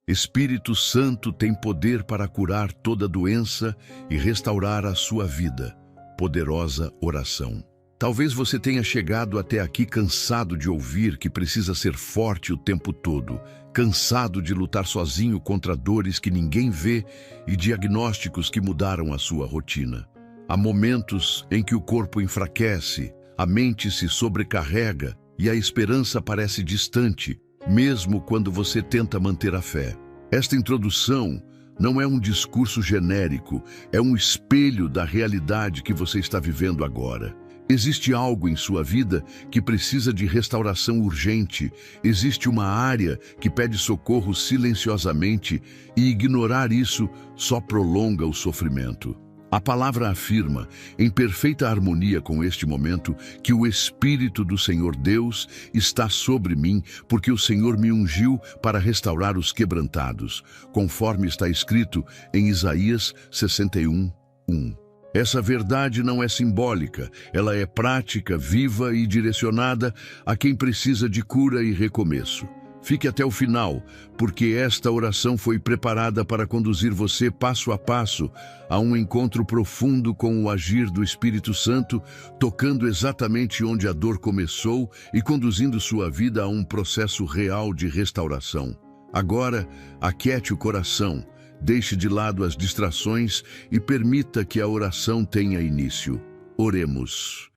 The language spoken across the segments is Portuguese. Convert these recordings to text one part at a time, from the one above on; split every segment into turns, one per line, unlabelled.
Espírito Santo tem poder para curar toda doença e restaurar a sua vida. Poderosa oração. Talvez você tenha chegado até aqui cansado de ouvir que precisa ser forte o tempo todo, cansado de lutar sozinho contra dores que ninguém vê e diagnósticos que mudaram a sua rotina. Há momentos em que o corpo enfraquece, a mente se sobrecarrega e a esperança parece distante, mesmo quando você tenta manter a fé. Esta introdução não é um discurso genérico, é um espelho da realidade que você está vivendo agora. Existe algo em sua vida que precisa de restauração urgente, existe uma área que pede socorro silenciosamente e ignorar isso só prolonga o sofrimento. A palavra afirma, em perfeita harmonia com este momento, que o Espírito do Senhor Deus está sobre mim, porque o Senhor me ungiu para restaurar os quebrantados, conforme está escrito em Isaías 61:1. Essa verdade não é simbólica, ela é prática, viva e direcionada a quem precisa de cura e recomeço. Fique até o final, porque esta oração foi preparada para conduzir você passo a passo a um encontro profundo com o agir do Espírito Santo, tocando exatamente onde a dor começou e conduzindo sua vida a um processo real de restauração. Agora, aquiete o coração, deixe de lado as distrações e permita que a oração tenha início. Oremos.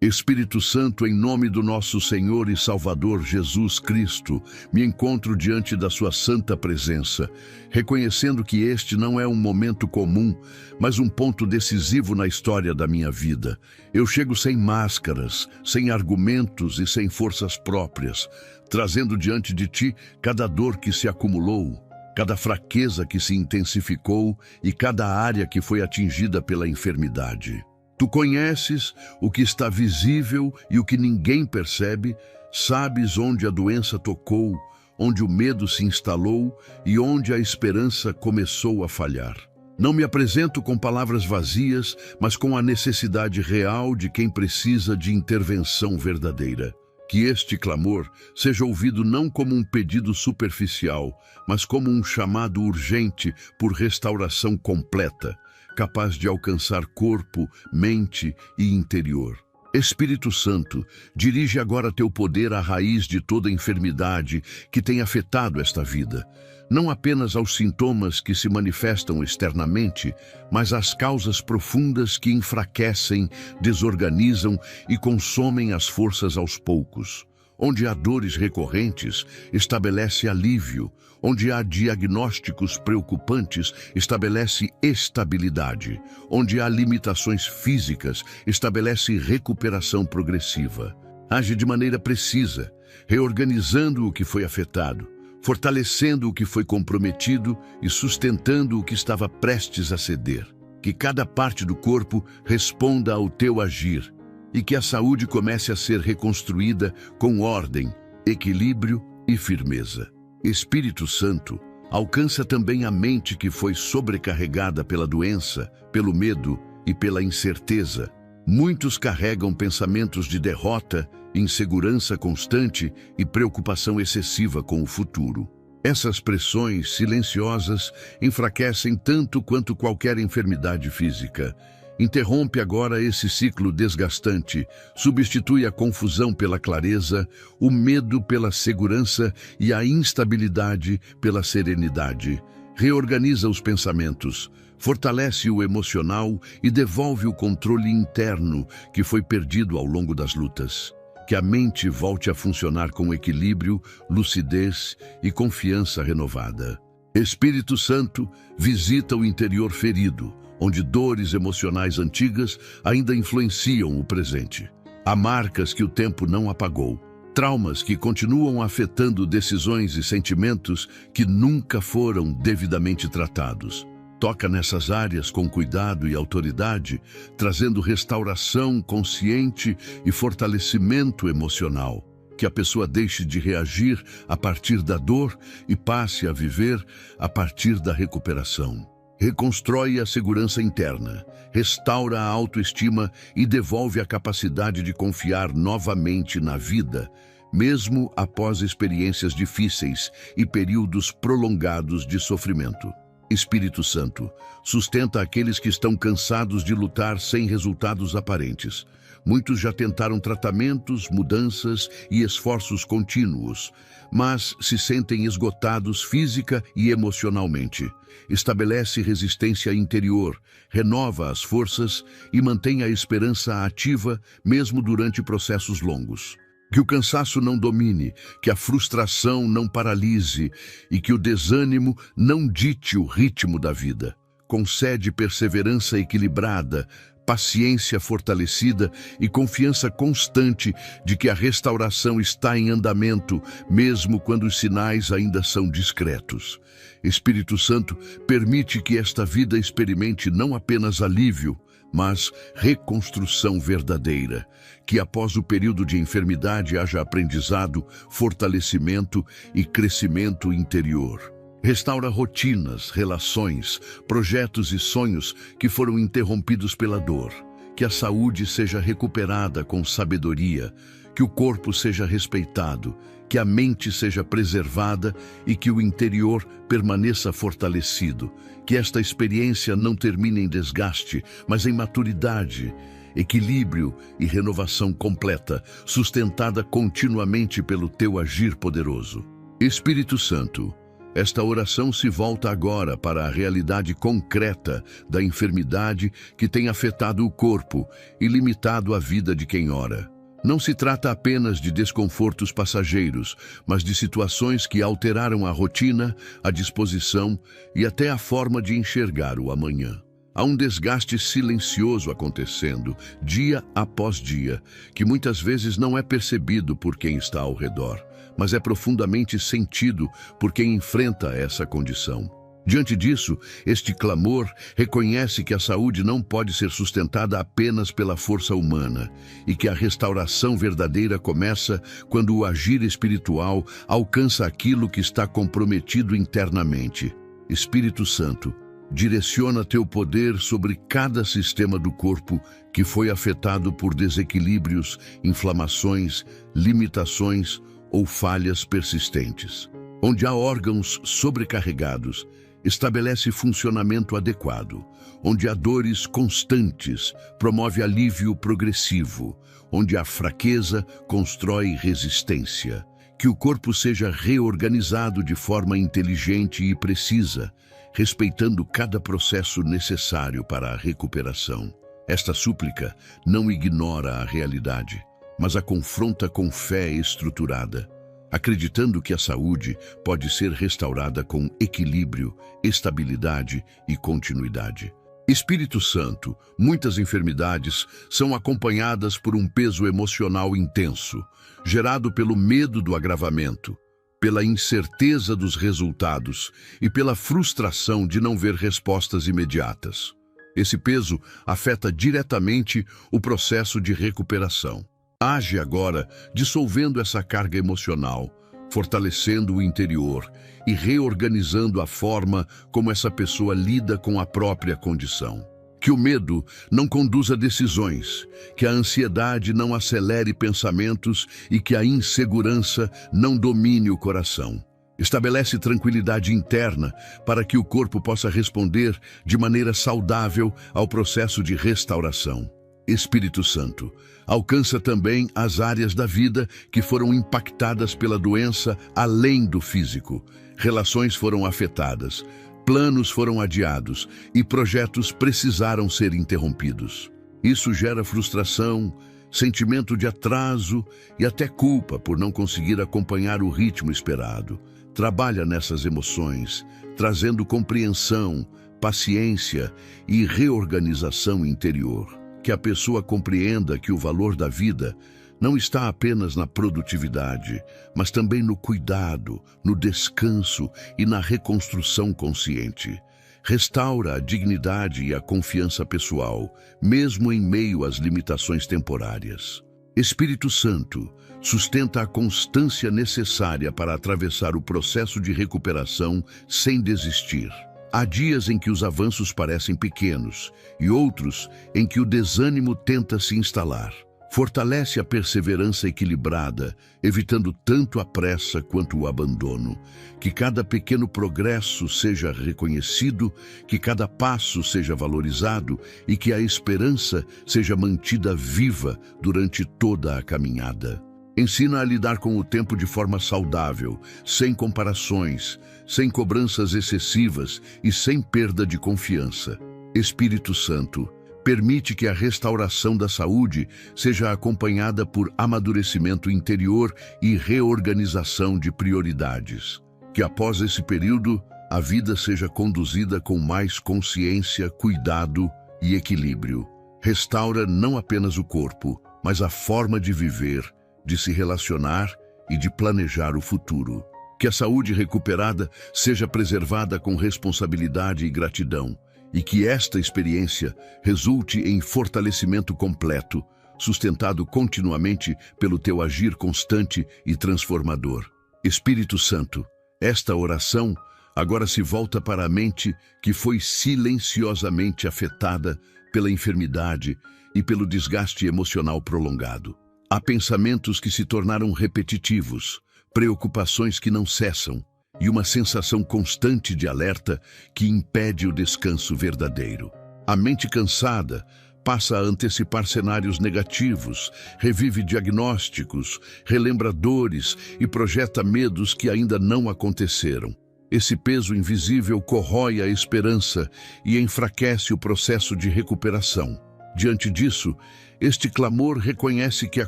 Espírito Santo, em nome do nosso Senhor e Salvador Jesus Cristo, me encontro diante da sua santa presença, reconhecendo que este não é um momento comum, mas um ponto decisivo na história da minha vida. Eu chego sem máscaras, sem argumentos e sem forças próprias, trazendo diante de ti cada dor que se acumulou, cada fraqueza que se intensificou e cada área que foi atingida pela enfermidade. Tu conheces o que está visível e o que ninguém percebe, sabes onde a doença tocou, onde o medo se instalou e onde a esperança começou a falhar. Não me apresento com palavras vazias, mas com a necessidade real de quem precisa de intervenção verdadeira. Que este clamor seja ouvido não como um pedido superficial, mas como um chamado urgente por restauração completa, capaz de alcançar corpo, mente e interior. Espírito Santo, dirige agora teu poder à raiz de toda enfermidade que tem afetado esta vida, não apenas aos sintomas que se manifestam externamente, mas às causas profundas que enfraquecem, desorganizam e consomem as forças aos poucos. Onde há dores recorrentes, estabelece alívio. Onde há diagnósticos preocupantes, estabelece estabilidade. Onde há limitações físicas, estabelece recuperação progressiva. Age de maneira precisa, reorganizando o que foi afetado, fortalecendo o que foi comprometido e sustentando o que estava prestes a ceder. Que cada parte do corpo responda ao teu agir e que a saúde comece a ser reconstruída com ordem, equilíbrio e firmeza. Espírito Santo, alcança também a mente que foi sobrecarregada pela doença, pelo medo e pela incerteza. Muitos carregam pensamentos de derrota, insegurança constante e preocupação excessiva com o futuro. Essas pressões silenciosas enfraquecem tanto quanto qualquer enfermidade física. Interrompe agora esse ciclo desgastante, substitui a confusão pela clareza, o medo pela segurança e a instabilidade pela serenidade. Reorganiza os pensamentos, fortalece o emocional e devolve o controle interno que foi perdido ao longo das lutas. Que a mente volte a funcionar com equilíbrio, lucidez e confiança renovada. Espírito Santo, visita o interior ferido, onde dores emocionais antigas ainda influenciam o presente. Há marcas que o tempo não apagou, traumas que continuam afetando decisões e sentimentos que nunca foram devidamente tratados. Toca nessas áreas com cuidado e autoridade, trazendo restauração consciente e fortalecimento emocional. Que a pessoa deixe de reagir a partir da dor e passe a viver a partir da recuperação. Reconstrói a segurança interna, restaura a autoestima e devolve a capacidade de confiar novamente na vida, mesmo após experiências difíceis e períodos prolongados de sofrimento. Espírito Santo, sustenta aqueles que estão cansados de lutar sem resultados aparentes. Muitos já tentaram tratamentos, mudanças e esforços contínuos, mas se sentem esgotados física e emocionalmente. Estabelece resistência interior, renova as forças e mantém a esperança ativa mesmo durante processos longos. Que o cansaço não domine, que a frustração não paralise e que o desânimo não dite o ritmo da vida. Concede perseverança equilibrada, paciência fortalecida e confiança constante de que a restauração está em andamento, mesmo quando os sinais ainda são discretos. Espírito Santo, permite que esta vida experimente não apenas alívio, mas reconstrução verdadeira. Que após o período de enfermidade haja aprendizado, fortalecimento e crescimento interior. Restaura rotinas, relações, projetos e sonhos que foram interrompidos pela dor. Que a saúde seja recuperada com sabedoria, que o corpo seja respeitado, que a mente seja preservada e que o interior permaneça fortalecido. Que esta experiência não termine em desgaste, mas em maturidade, equilíbrio e renovação completa, sustentada continuamente pelo teu agir poderoso. Espírito Santo, esta oração se volta agora para a realidade concreta da enfermidade que tem afetado o corpo e limitado a vida de quem ora. Não se trata apenas de desconfortos passageiros, mas de situações que alteraram a rotina, a disposição e até a forma de enxergar o amanhã. Há um desgaste silencioso acontecendo, dia após dia, que muitas vezes não é percebido por quem está ao redor, mas é profundamente sentido por quem enfrenta essa condição. Diante disso, este clamor reconhece que a saúde não pode ser sustentada apenas pela força humana e que a restauração verdadeira começa quando o agir espiritual alcança aquilo que está comprometido internamente. Espírito Santo, direciona teu poder sobre cada sistema do corpo que foi afetado por desequilíbrios, inflamações, limitações ou falhas persistentes. Onde há órgãos sobrecarregados, estabelece funcionamento adequado. Onde há dores constantes, promove alívio progressivo. Onde há fraqueza, constrói resistência. Que o corpo seja reorganizado de forma inteligente e precisa, respeitando cada processo necessário para a recuperação. Esta súplica não ignora a realidade, mas a confronta com fé estruturada, acreditando que a saúde pode ser restaurada com equilíbrio, estabilidade e continuidade. Espírito Santo, muitas enfermidades são acompanhadas por um peso emocional intenso, gerado pelo medo do agravamento, pela incerteza dos resultados e pela frustração de não ver respostas imediatas. Esse peso afeta diretamente o processo de recuperação. Age agora, dissolvendo essa carga emocional, fortalecendo o interior e reorganizando a forma como essa pessoa lida com a própria condição. Que o medo não conduza decisões, que a ansiedade não acelere pensamentos e que a insegurança não domine o coração. Estabelece tranquilidade interna para que o corpo possa responder de maneira saudável ao processo de restauração. Espírito Santo, alcança também as áreas da vida que foram impactadas pela doença além do físico. Relações foram afetadas, planos foram adiados e projetos precisaram ser interrompidos. Isso gera frustração, sentimento de atraso e até culpa por não conseguir acompanhar o ritmo esperado. Trabalha nessas emoções, trazendo compreensão, paciência e reorganização interior. Que a pessoa compreenda que o valor da vida não está apenas na produtividade, mas também no cuidado, no descanso e na reconstrução consciente. Restaura a dignidade e a confiança pessoal, mesmo em meio às limitações temporárias. Espírito Santo, sustenta a constância necessária para atravessar o processo de recuperação sem desistir. Há dias em que os avanços parecem pequenos e outros em que o desânimo tenta se instalar. Fortalece a perseverança equilibrada, evitando tanto a pressa quanto o abandono. Que cada pequeno progresso seja reconhecido, que cada passo seja valorizado e que a esperança seja mantida viva durante toda a caminhada. Ensina a lidar com o tempo de forma saudável, sem comparações, sem cobranças excessivas e sem perda de confiança. Espírito Santo, permite que a restauração da saúde seja acompanhada por amadurecimento interior e reorganização de prioridades. Que após esse período, a vida seja conduzida com mais consciência, cuidado e equilíbrio. Restaura não apenas o corpo, mas a forma de viver, de se relacionar e de planejar o futuro. Que a saúde recuperada seja preservada com responsabilidade e gratidão, e que esta experiência resulte em fortalecimento completo, sustentado continuamente pelo teu agir constante e transformador. Espírito Santo, esta oração agora se volta para a mente que foi silenciosamente afetada pela enfermidade e pelo desgaste emocional prolongado. Há pensamentos que se tornaram repetitivos, preocupações que não cessam e uma sensação constante de alerta que impede o descanso verdadeiro. A mente cansada passa a antecipar cenários negativos, revive diagnósticos, relembra dores e projeta medos que ainda não aconteceram. Esse peso invisível corrói a esperança e enfraquece o processo de recuperação. Diante disso, este clamor reconhece que a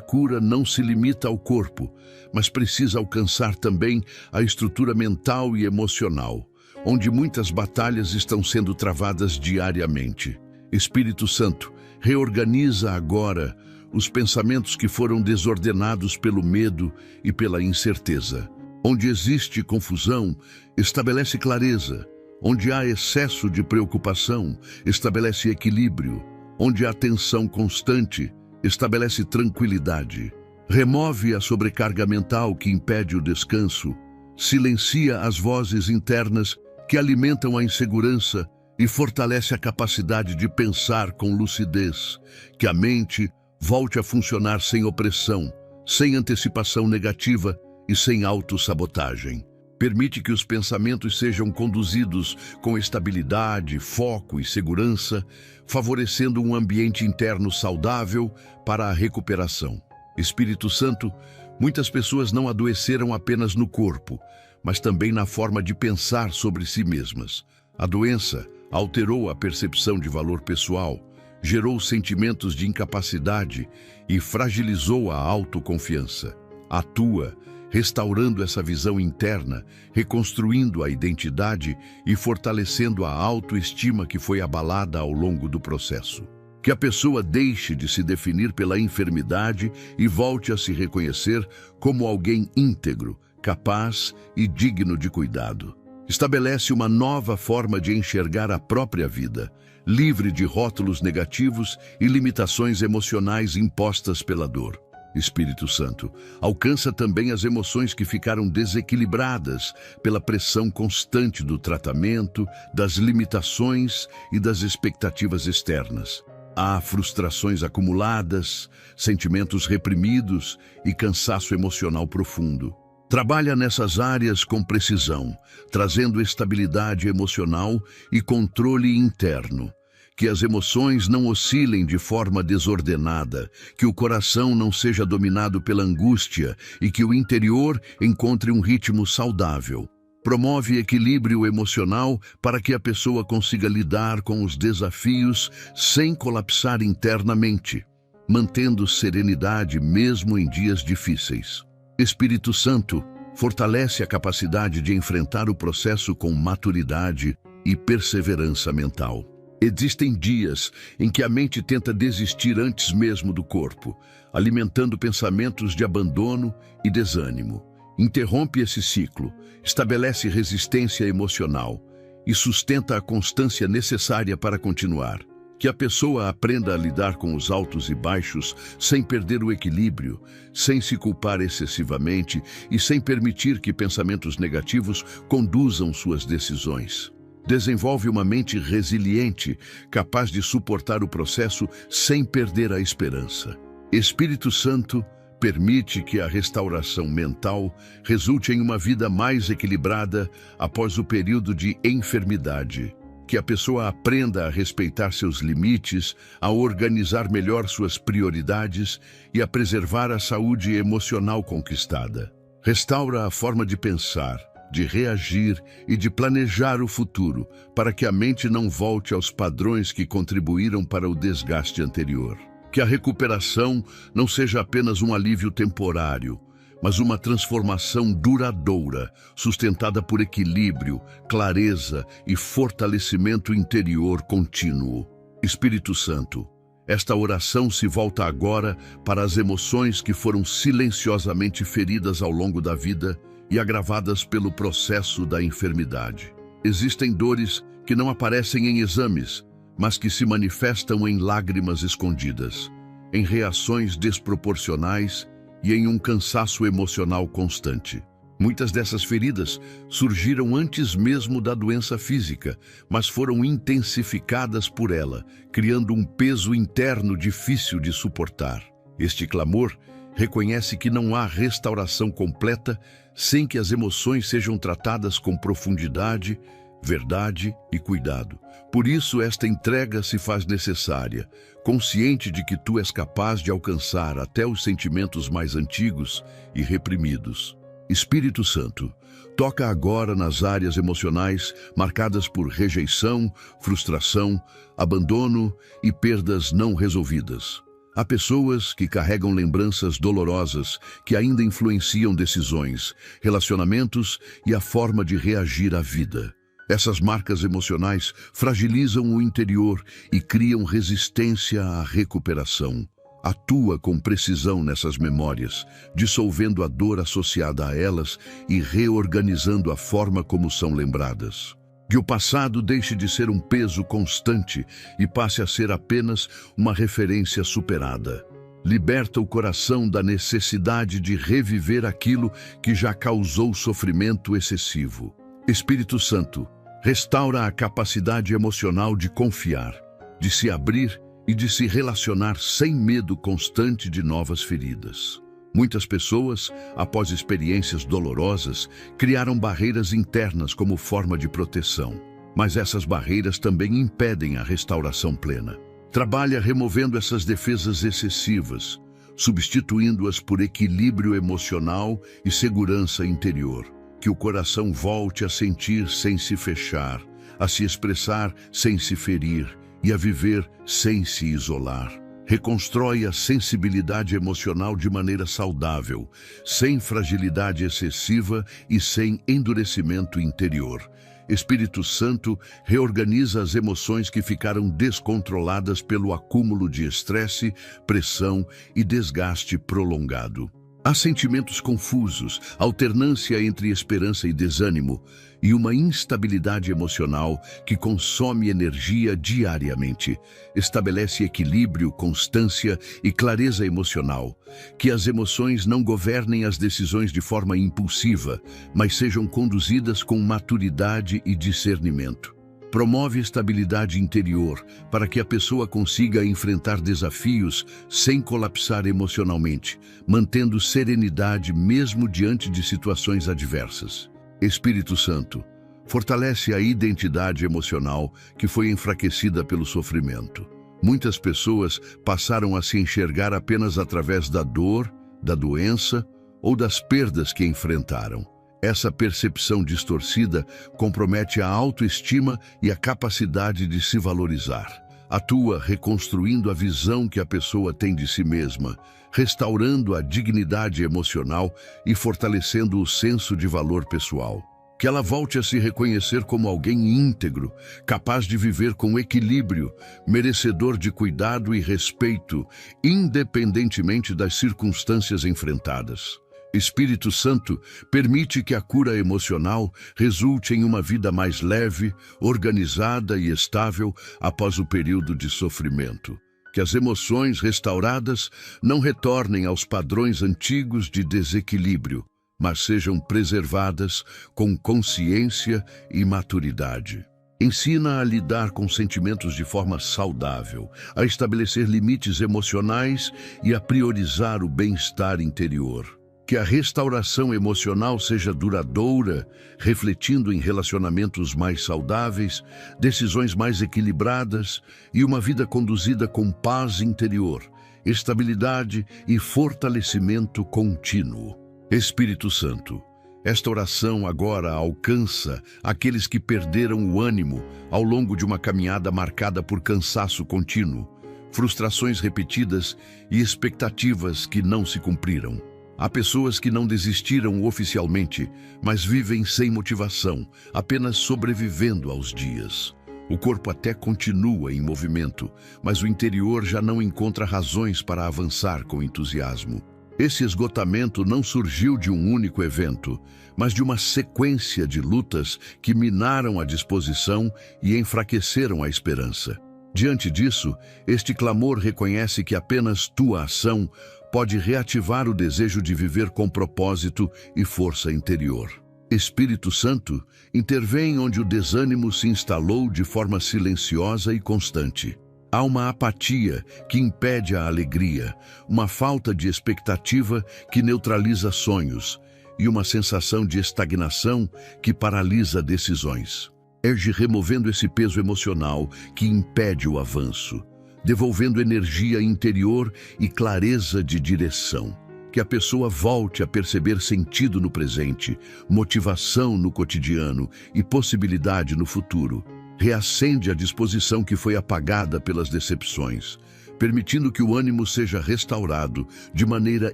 cura não se limita ao corpo, mas precisa alcançar também a estrutura mental e emocional, onde muitas batalhas estão sendo travadas diariamente. Espírito Santo, reorganiza agora os pensamentos que foram desordenados pelo medo e pela incerteza. Onde existe confusão, estabelece clareza. Onde há excesso de preocupação, estabelece equilíbrio. Onde há tensão constante, estabelece tranquilidade. Remove a sobrecarga mental que impede o descanso. Silencia as vozes internas que alimentam a insegurança e fortalece a capacidade de pensar com lucidez. Que a mente volte a funcionar sem opressão, sem antecipação negativa e sem autossabotagem. Permite que os pensamentos sejam conduzidos com estabilidade, foco e segurança, favorecendo um ambiente interno saudável para a recuperação. Espírito Santo, muitas pessoas não adoeceram apenas no corpo, mas também na forma de pensar sobre si mesmas. A doença alterou a percepção de valor pessoal, gerou sentimentos de incapacidade e fragilizou a autoconfiança. Atua restaurando essa visão interna, reconstruindo a identidade e fortalecendo a autoestima que foi abalada ao longo do processo. Que a pessoa deixe de se definir pela enfermidade e volte a se reconhecer como alguém íntegro, capaz e digno de cuidado. Estabelece uma nova forma de enxergar a própria vida, livre de rótulos negativos e limitações emocionais impostas pela dor. Espírito Santo, alcança também as emoções que ficaram desequilibradas pela pressão constante do tratamento, das limitações e das expectativas externas. Há frustrações acumuladas, sentimentos reprimidos e cansaço emocional profundo. Trabalha nessas áreas com precisão, trazendo estabilidade emocional e controle interno. Que as emoções não oscilem de forma desordenada, que o coração não seja dominado pela angústia e que o interior encontre um ritmo saudável. Promove equilíbrio emocional para que a pessoa consiga lidar com os desafios sem colapsar internamente, mantendo serenidade mesmo em dias difíceis. Espírito Santo, fortalece a capacidade de enfrentar o processo com maturidade e perseverança mental. Existem dias em que a mente tenta desistir antes mesmo do corpo, alimentando pensamentos de abandono e desânimo. Interrompe esse ciclo, estabelece resistência emocional e sustenta a constância necessária para continuar. Que a pessoa aprenda a lidar com os altos e baixos sem perder o equilíbrio, sem se culpar excessivamente e sem permitir que pensamentos negativos conduzam suas decisões. Desenvolve uma mente resiliente, capaz de suportar o processo sem perder a esperança. Espírito Santo, permite que a restauração mental resulte em uma vida mais equilibrada após o período de enfermidade. Que a pessoa aprenda a respeitar seus limites, a organizar melhor suas prioridades e a preservar a saúde emocional conquistada. Restaura a forma de pensar, de reagir e de planejar o futuro, para que a mente não volte aos padrões que contribuíram para o desgaste anterior. Que a recuperação não seja apenas um alívio temporário, mas uma transformação duradoura, sustentada por equilíbrio, clareza e fortalecimento interior contínuo. Espírito Santo, esta oração se volta agora para as emoções que foram silenciosamente feridas ao longo da vida e agravadas pelo processo da enfermidade. Existem dores que não aparecem em exames, mas que se manifestam em lágrimas escondidas, em reações desproporcionais e em um cansaço emocional constante. Muitas dessas feridas surgiram antes mesmo da doença física, mas foram intensificadas por ela, criando um peso interno difícil de suportar. Este clamor reconhece que não há restauração completa sem que as emoções sejam tratadas com profundidade, verdade e cuidado. Por isso esta entrega se faz necessária, consciente de que tu és capaz de alcançar até os sentimentos mais antigos e reprimidos. Espírito Santo, toca agora nas áreas emocionais marcadas por rejeição, frustração, abandono e perdas não resolvidas. Há pessoas que carregam lembranças dolorosas que ainda influenciam decisões, relacionamentos e a forma de reagir à vida. Essas marcas emocionais fragilizam o interior e criam resistência à recuperação. Atua com precisão nessas memórias, dissolvendo a dor associada a elas e reorganizando a forma como são lembradas. Que o passado deixe de ser um peso constante e passe a ser apenas uma referência superada. Liberta o coração da necessidade de reviver aquilo que já causou sofrimento excessivo. Espírito Santo, restaura a capacidade emocional de confiar, de se abrir e de se relacionar sem medo constante de novas feridas. Muitas pessoas, após experiências dolorosas, criaram barreiras internas como forma de proteção. Mas essas barreiras também impedem a restauração plena. Trabalha removendo essas defesas excessivas, substituindo-as por equilíbrio emocional e segurança interior. Que o coração volte a sentir sem se fechar, a se expressar sem se ferir e a viver sem se isolar. Reconstrói a sensibilidade emocional de maneira saudável, sem fragilidade excessiva e sem endurecimento interior. Espírito Santo, reorganiza as emoções que ficaram descontroladas pelo acúmulo de estresse, pressão e desgaste prolongado. Há sentimentos confusos, alternância entre esperança e desânimo, e uma instabilidade emocional que consome energia diariamente. Estabelece equilíbrio, constância e clareza emocional. Que as emoções não governem as decisões de forma impulsiva, mas sejam conduzidas com maturidade e discernimento. Promove estabilidade interior para que a pessoa consiga enfrentar desafios sem colapsar emocionalmente, mantendo serenidade mesmo diante de situações adversas. Espírito Santo, fortalece a identidade emocional que foi enfraquecida pelo sofrimento. Muitas pessoas passaram a se enxergar apenas através da dor, da doença ou das perdas que enfrentaram. Essa percepção distorcida compromete a autoestima e a capacidade de se valorizar. Atua reconstruindo a visão que a pessoa tem de si mesma, restaurando a dignidade emocional e fortalecendo o senso de valor pessoal. Que ela volte a se reconhecer como alguém íntegro, capaz de viver com equilíbrio, merecedor de cuidado e respeito, independentemente das circunstâncias enfrentadas. Espírito Santo, permite que a cura emocional resulte em uma vida mais leve, organizada e estável após o período de sofrimento. Que as emoções restauradas não retornem aos padrões antigos de desequilíbrio, mas sejam preservadas com consciência e maturidade. Ensina a lidar com sentimentos de forma saudável, a estabelecer limites emocionais e a priorizar o bem-estar interior. Que a restauração emocional seja duradoura, refletindo em relacionamentos mais saudáveis, decisões mais equilibradas e uma vida conduzida com paz interior, estabilidade e fortalecimento contínuo. Espírito Santo, esta oração agora alcança aqueles que perderam o ânimo ao longo de uma caminhada marcada por cansaço contínuo, frustrações repetidas e expectativas que não se cumpriram. Há pessoas que não desistiram oficialmente, mas vivem sem motivação, apenas sobrevivendo aos dias. O corpo até continua em movimento, mas o interior já não encontra razões para avançar com entusiasmo. Esse esgotamento não surgiu de um único evento, mas de uma sequência de lutas que minaram a disposição e enfraqueceram a esperança. Diante disso, este clamor reconhece que apenas tua ação pode reativar o desejo de viver com propósito e força interior. Espírito Santo, intervém onde o desânimo se instalou de forma silenciosa e constante. Há uma apatia que impede a alegria, uma falta de expectativa que neutraliza sonhos e uma sensação de estagnação que paralisa decisões. Erge removendo esse peso emocional que impede o avanço, devolvendo energia interior e clareza de direção. Que a pessoa volte a perceber sentido no presente, motivação no cotidiano e possibilidade no futuro. Reacende a disposição que foi apagada pelas decepções, permitindo que o ânimo seja restaurado de maneira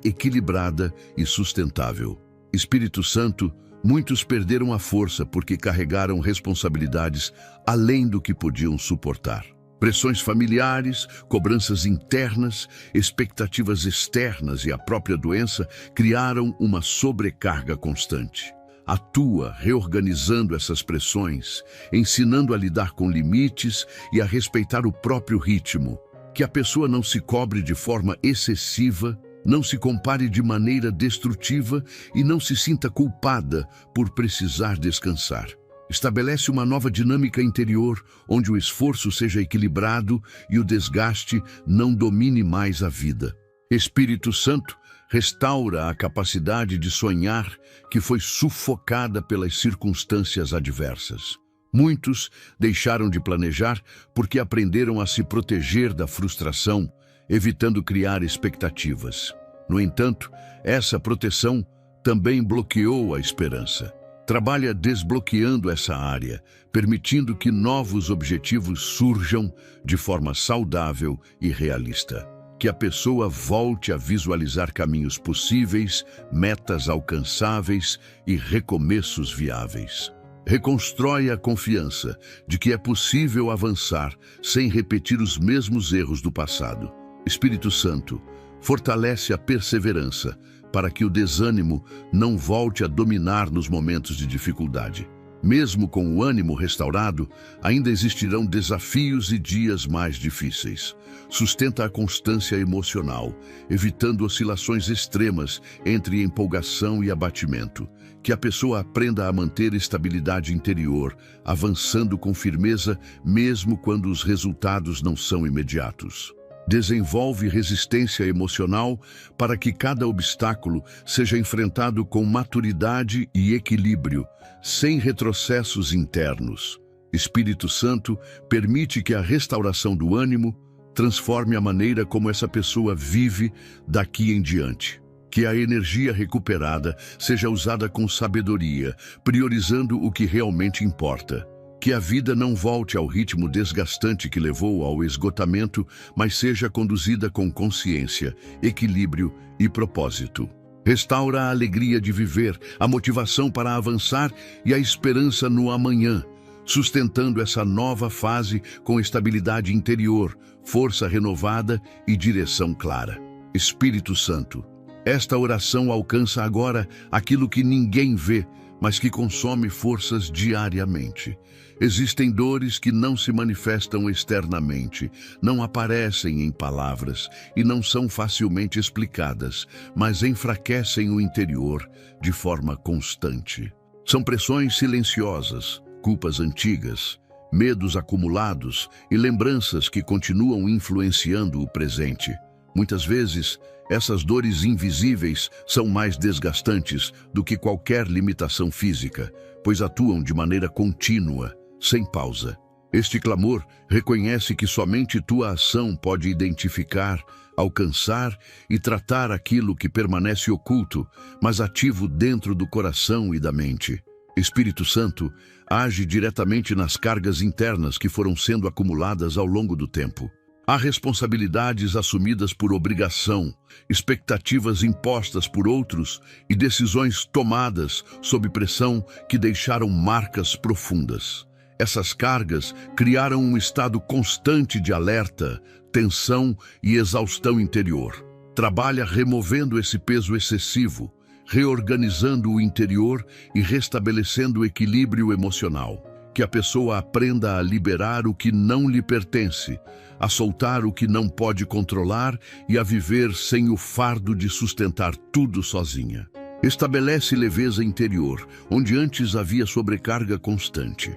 equilibrada e sustentável. Espírito Santo, muitos perderam a força porque carregaram responsabilidades além do que podiam suportar. Pressões familiares, cobranças internas, expectativas externas e a própria doença criaram uma sobrecarga constante. Atua reorganizando essas pressões, ensinando a lidar com limites e a respeitar o próprio ritmo. Que a pessoa não se cobre de forma excessiva, não se compare de maneira destrutiva e não se sinta culpada por precisar descansar. Estabelece uma nova dinâmica interior, onde o esforço seja equilibrado e o desgaste não domine mais a vida. Espírito Santo, restaura a capacidade de sonhar que foi sufocada pelas circunstâncias adversas. Muitos deixaram de planejar porque aprenderam a se proteger da frustração, evitando criar expectativas. No entanto, essa proteção também bloqueou a esperança. Trabalha desbloqueando essa área, permitindo que novos objetivos surjam de forma saudável e realista. Que a pessoa volte a visualizar caminhos possíveis, metas alcançáveis e recomeços viáveis. Reconstrói a confiança de que é possível avançar sem repetir os mesmos erros do passado. Espírito Santo, fortalece a perseverança para que o desânimo não volte a dominar nos momentos de dificuldade. Mesmo com o ânimo restaurado, ainda existirão desafios e dias mais difíceis. Sustenta a constância emocional, evitando oscilações extremas entre empolgação e abatimento. Que a pessoa aprenda a manter estabilidade interior, avançando com firmeza mesmo quando os resultados não são imediatos. Desenvolve resistência emocional para que cada obstáculo seja enfrentado com maturidade e equilíbrio, sem retrocessos internos. Espírito Santo, permite que a restauração do ânimo transforme a maneira como essa pessoa vive daqui em diante. Que a energia recuperada seja usada com sabedoria, priorizando o que realmente importa. Que a vida não volte ao ritmo desgastante que levou ao esgotamento, mas seja conduzida com consciência, equilíbrio e propósito. Restaura a alegria de viver, a motivação para avançar e a esperança no amanhã, sustentando essa nova fase com estabilidade interior, força renovada e direção clara. Espírito Santo, esta oração alcança agora aquilo que ninguém vê, mas que consome forças diariamente. Existem dores que não se manifestam externamente, não aparecem em palavras e não são facilmente explicadas, mas enfraquecem o interior de forma constante. São pressões silenciosas, culpas antigas, medos acumulados e lembranças que continuam influenciando o presente. Muitas vezes, essas dores invisíveis são mais desgastantes do que qualquer limitação física, pois atuam de maneira contínua, sem pausa. Este clamor reconhece que somente tua ação pode identificar, alcançar e tratar aquilo que permanece oculto, mas ativo dentro do coração e da mente. Espírito Santo age diretamente nas cargas internas que foram sendo acumuladas ao longo do tempo. Há responsabilidades assumidas por obrigação, expectativas impostas por outros e decisões tomadas sob pressão que deixaram marcas profundas. Essas cargas criaram um estado constante de alerta, tensão e exaustão interior. Trabalha removendo esse peso excessivo, reorganizando o interior e restabelecendo o equilíbrio emocional. Que a pessoa aprenda a liberar o que não lhe pertence, a soltar o que não pode controlar e a viver sem o fardo de sustentar tudo sozinha. Estabelece leveza interior, onde antes havia sobrecarga constante.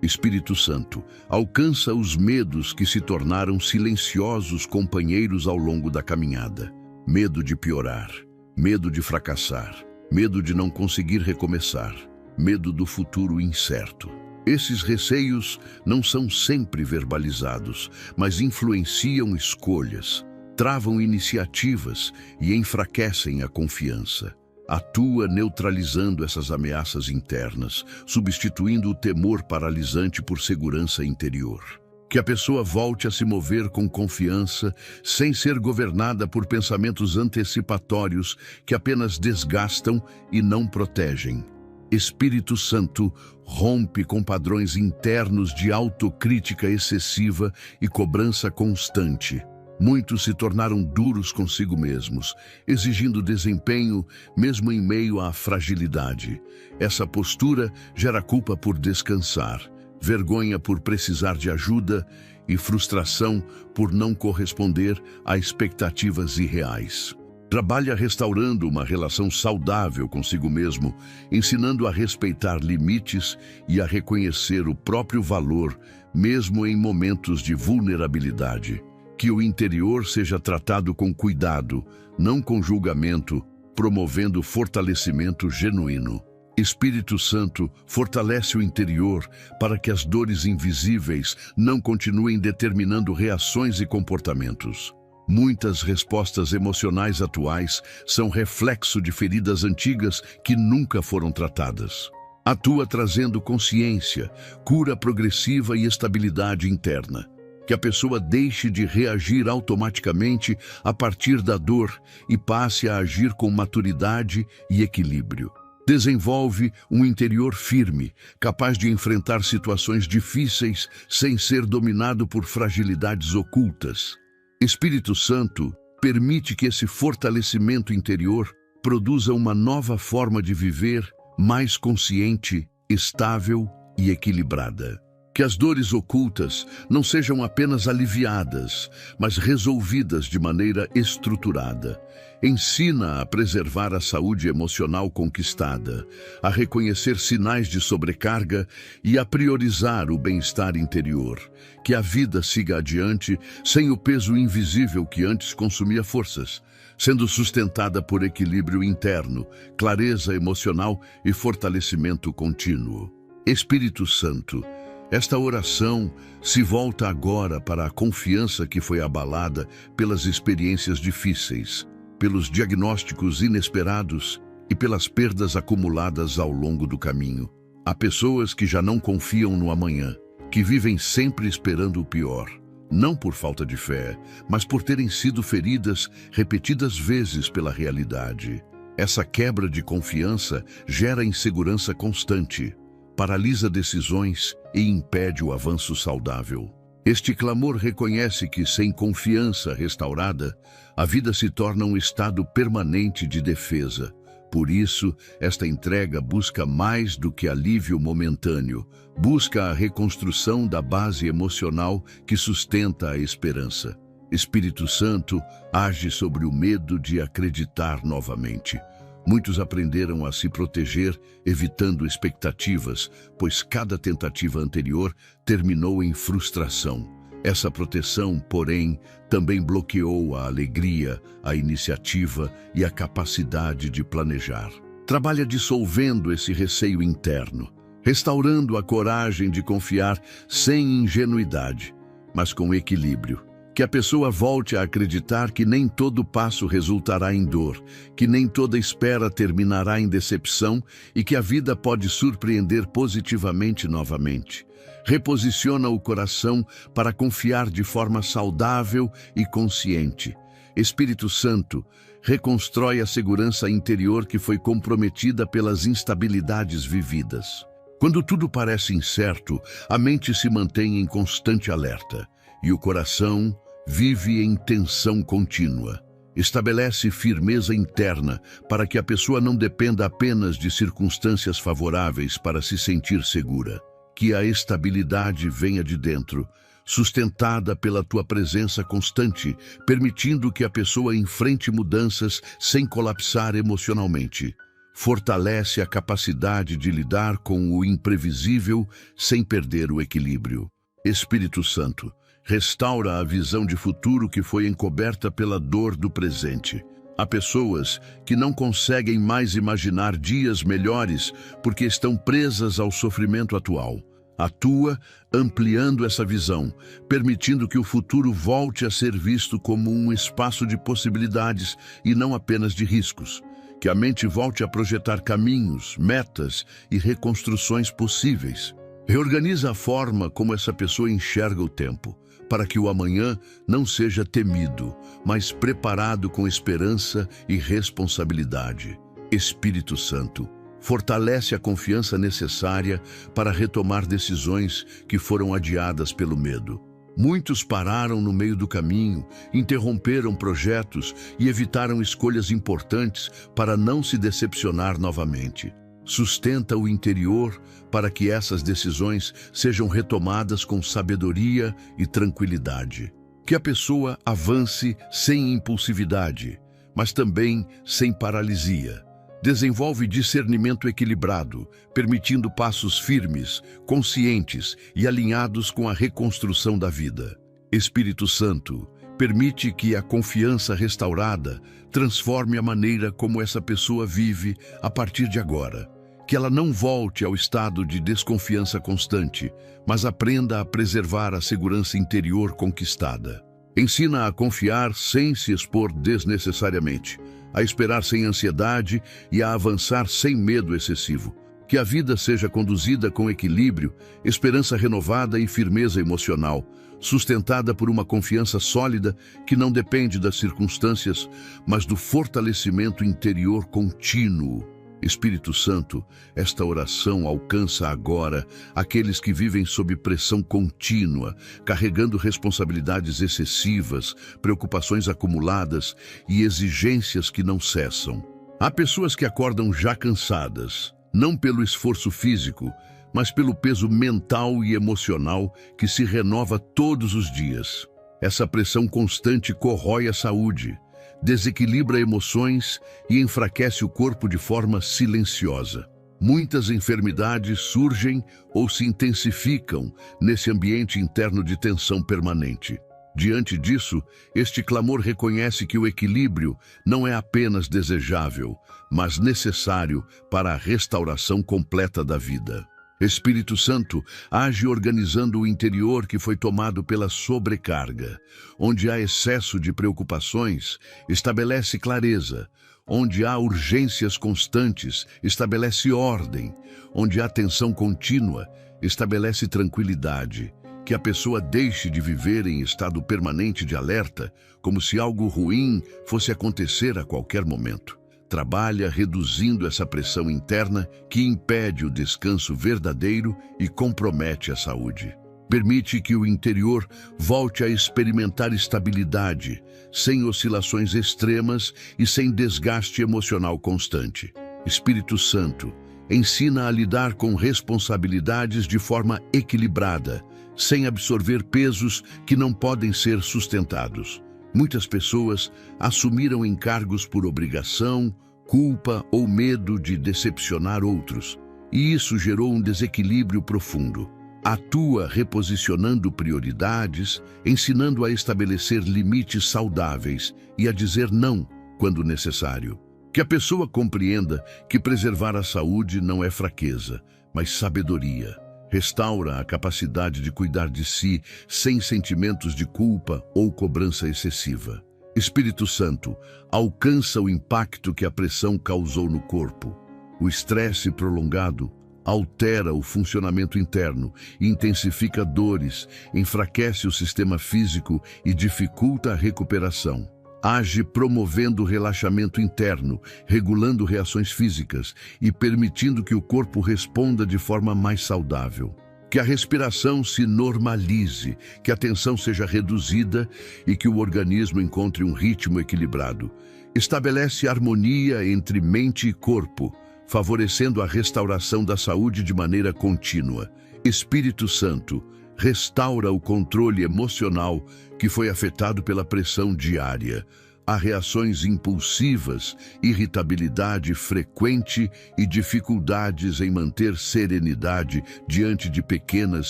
Espírito Santo, alcança os medos que se tornaram silenciosos companheiros ao longo da caminhada. Medo de piorar, medo de fracassar, medo de não conseguir recomeçar, medo do futuro incerto. Esses receios não são sempre verbalizados, mas influenciam escolhas, travam iniciativas e enfraquecem a confiança. Atua neutralizando essas ameaças internas, substituindo o temor paralisante por segurança interior. Que a pessoa volte a se mover com confiança, sem ser governada por pensamentos antecipatórios que apenas desgastam e não protegem. Espírito Santo rompe com padrões internos de autocrítica excessiva e cobrança constante. Muitos se tornaram duros consigo mesmos, exigindo desempenho mesmo em meio à fragilidade. Essa postura gera culpa por descansar, vergonha por precisar de ajuda e frustração por não corresponder a expectativas irreais. Trabalha restaurando uma relação saudável consigo mesmo, ensinando a respeitar limites e a reconhecer o próprio valor, mesmo em momentos de vulnerabilidade. Que o interior seja tratado com cuidado, não com julgamento, promovendo fortalecimento genuíno. Espírito Santo fortalece o interior para que as dores invisíveis não continuem determinando reações e comportamentos. Muitas respostas emocionais atuais são reflexo de feridas antigas que nunca foram tratadas. Atua trazendo consciência, cura progressiva e estabilidade interna. Que a pessoa deixe de reagir automaticamente a partir da dor e passe a agir com maturidade e equilíbrio. Desenvolve um interior firme, capaz de enfrentar situações difíceis sem ser dominado por fragilidades ocultas. Espírito Santo permite que esse fortalecimento interior produza uma nova forma de viver, mais consciente, estável e equilibrada. Que as dores ocultas não sejam apenas aliviadas, mas resolvidas de maneira estruturada. Ensina a preservar a saúde emocional conquistada, a reconhecer sinais de sobrecarga e a priorizar o bem-estar interior. Que a vida siga adiante sem o peso invisível que antes consumia forças, sendo sustentada por equilíbrio interno, clareza emocional e fortalecimento contínuo. Espírito Santo, esta oração se volta agora para a confiança que foi abalada pelas experiências difíceis, pelos diagnósticos inesperados e pelas perdas acumuladas ao longo do caminho. Há pessoas que já não confiam no amanhã, que vivem sempre esperando o pior, não por falta de fé, mas por terem sido feridas repetidas vezes pela realidade. Essa quebra de confiança gera insegurança constante, paralisa decisões e impede o avanço saudável. Este clamor reconhece que, sem confiança restaurada, a vida se torna um estado permanente de defesa. Por isso, esta entrega busca mais do que alívio momentâneo, busca a reconstrução da base emocional que sustenta a esperança. Espírito Santo age sobre o medo de acreditar novamente. Muitos aprenderam a se proteger, evitando expectativas, pois cada tentativa anterior terminou em frustração. Essa proteção, porém, também bloqueou a alegria, a iniciativa e a capacidade de planejar. Trabalha dissolvendo esse receio interno, restaurando a coragem de confiar sem ingenuidade, mas com equilíbrio. Que a pessoa volte a acreditar que nem todo passo resultará em dor, que nem toda espera terminará em decepção e que a vida pode surpreender positivamente novamente. Reposiciona o coração para confiar de forma saudável e consciente. Espírito Santo, reconstrói a segurança interior que foi comprometida pelas instabilidades vividas. Quando tudo parece incerto, a mente se mantém em constante alerta e o coração vive em tensão contínua. Estabelece firmeza interna para que a pessoa não dependa apenas de circunstâncias favoráveis para se sentir segura. Que a estabilidade venha de dentro, sustentada pela tua presença constante, permitindo que a pessoa enfrente mudanças sem colapsar emocionalmente. Fortalece a capacidade de lidar com o imprevisível sem perder o equilíbrio. Espírito Santo, restaura a visão de futuro que foi encoberta pela dor do presente. Há pessoas que não conseguem mais imaginar dias melhores porque estão presas ao sofrimento atual. Atua ampliando essa visão, permitindo que o futuro volte a ser visto como um espaço de possibilidades e não apenas de riscos. Que a mente volte a projetar caminhos, metas e reconstruções possíveis. Reorganiza a forma como essa pessoa enxerga o tempo, para que o amanhã não seja temido, mas preparado com esperança e responsabilidade. Espírito Santo, fortalece a confiança necessária para retomar decisões que foram adiadas pelo medo. Muitos pararam no meio do caminho, interromperam projetos e evitaram escolhas importantes para não se decepcionar novamente. Sustenta o interior para que essas decisões sejam retomadas com sabedoria e tranquilidade. Que a pessoa avance sem impulsividade, mas também sem paralisia. Desenvolve discernimento equilibrado, permitindo passos firmes, conscientes e alinhados com a reconstrução da vida. Espírito Santo, permite que a confiança restaurada transforme a maneira como essa pessoa vive a partir de agora. Que ela não volte ao estado de desconfiança constante, mas aprenda a preservar a segurança interior conquistada. Ensina a confiar sem se expor desnecessariamente, a esperar sem ansiedade e a avançar sem medo excessivo. Que a vida seja conduzida com equilíbrio, esperança renovada e firmeza emocional, sustentada por uma confiança sólida que não depende das circunstâncias, mas do fortalecimento interior contínuo. Espírito Santo, esta oração alcança agora aqueles que vivem sob pressão contínua, carregando responsabilidades excessivas, preocupações acumuladas e exigências que não cessam. Há pessoas que acordam já cansadas, não pelo esforço físico, mas pelo peso mental e emocional que se renova todos os dias. Essa pressão constante corrói a saúde, desequilibra emoções e enfraquece o corpo de forma silenciosa. Muitas enfermidades surgem ou se intensificam nesse ambiente interno de tensão permanente. Diante disso, este clamor reconhece que o equilíbrio não é apenas desejável, mas necessário para a restauração completa da vida. Espírito Santo age organizando o interior que foi tomado pela sobrecarga. Onde há excesso de preocupações, estabelece clareza. Onde há urgências constantes, estabelece ordem. Onde há tensão contínua, estabelece tranquilidade. Que a pessoa deixe de viver em estado permanente de alerta, como se algo ruim fosse acontecer a qualquer momento. Trabalha reduzindo essa pressão interna que impede o descanso verdadeiro e compromete a saúde. Permite que o interior volte a experimentar estabilidade, sem oscilações extremas e sem desgaste emocional constante. Espírito Santo, ensina a lidar com responsabilidades de forma equilibrada, sem absorver pesos que não podem ser sustentados. Muitas pessoas assumiram encargos por obrigação, culpa ou medo de decepcionar outros, e isso gerou um desequilíbrio profundo. Atua reposicionando prioridades, ensinando a estabelecer limites saudáveis e a dizer não quando necessário. Que a pessoa compreenda que preservar a saúde não é fraqueza, mas sabedoria. Restaura a capacidade de cuidar de si sem sentimentos de culpa ou cobrança excessiva. Espírito Santo, alcança o impacto que a pressão causou no corpo. O estresse prolongado altera o funcionamento interno, intensifica dores, enfraquece o sistema físico e dificulta a recuperação. Age promovendo o relaxamento interno, regulando reações físicas e permitindo que o corpo responda de forma mais saudável. Que a respiração se normalize, que a tensão seja reduzida e que o organismo encontre um ritmo equilibrado. Estabelece harmonia entre mente e corpo, favorecendo a restauração da saúde de maneira contínua. Espírito Santo, restaura o controle emocional que foi afetado pela pressão diária. Há reações impulsivas, irritabilidade frequente e dificuldades em manter serenidade diante de pequenas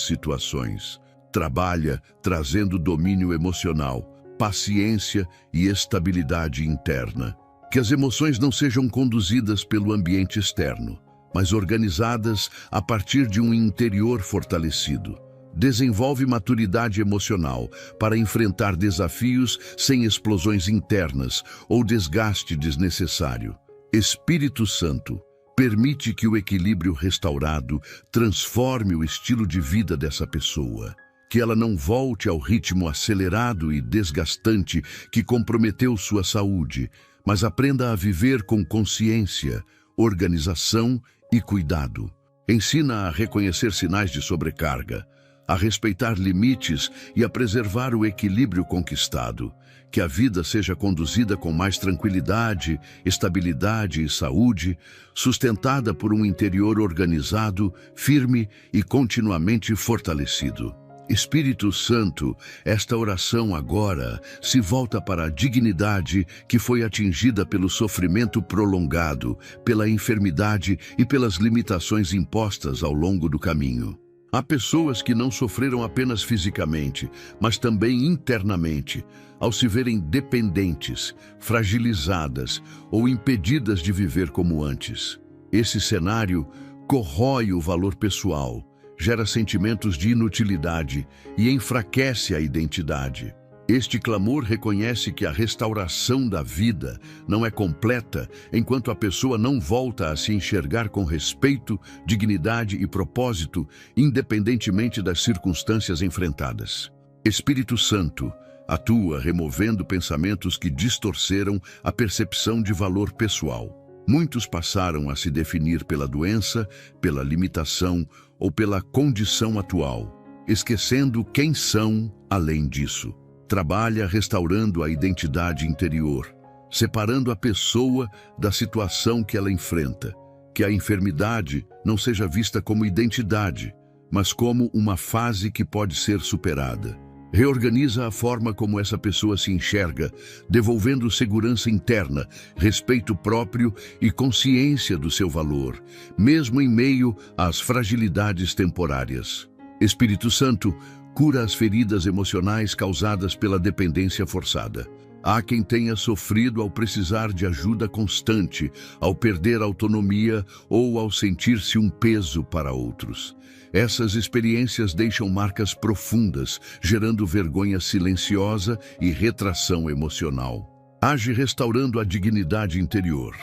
situações. Trabalha trazendo domínio emocional, paciência e estabilidade interna. Que as emoções não sejam conduzidas pelo ambiente externo, mas organizadas a partir de um interior fortalecido. Desenvolve maturidade emocional para enfrentar desafios sem explosões internas ou desgaste desnecessário. Espírito Santo, permite que o equilíbrio restaurado transforme o estilo de vida dessa pessoa. Que ela não volte ao ritmo acelerado e desgastante que comprometeu sua saúde, mas aprenda a viver com consciência, organização e cuidado. Ensina a reconhecer sinais de sobrecarga, a respeitar limites e a preservar o equilíbrio conquistado. Que a vida seja conduzida com mais tranquilidade, estabilidade e saúde, sustentada por um interior organizado, firme e continuamente fortalecido. Espírito Santo, esta oração agora se volta para a dignidade que foi atingida pelo sofrimento prolongado, pela enfermidade e pelas limitações impostas ao longo do caminho. Há pessoas que não sofreram apenas fisicamente, mas também internamente, ao se verem dependentes, fragilizadas ou impedidas de viver como antes. Esse cenário corrói o valor pessoal, gera sentimentos de inutilidade e enfraquece a identidade. Este clamor reconhece que a restauração da vida não é completa enquanto a pessoa não volta a se enxergar com respeito, dignidade e propósito, independentemente das circunstâncias enfrentadas. Espírito Santo, atua removendo pensamentos que distorceram a percepção de valor pessoal. Muitos passaram a se definir pela doença, pela limitação ou pela condição atual, esquecendo quem são além disso. Trabalha restaurando a identidade interior, separando a pessoa da situação que ela enfrenta. Que a enfermidade não seja vista como identidade, mas como uma fase que pode ser superada. Reorganiza a forma como essa pessoa se enxerga, devolvendo segurança interna, respeito próprio e consciência do seu valor, mesmo em meio às fragilidades temporárias. Espírito Santo, cura as feridas emocionais causadas pela dependência forçada. Há quem tenha sofrido ao precisar de ajuda constante, ao perder autonomia ou ao sentir-se um peso para outros. Essas experiências deixam marcas profundas, gerando vergonha silenciosa e retração emocional. Age restaurando a dignidade interior,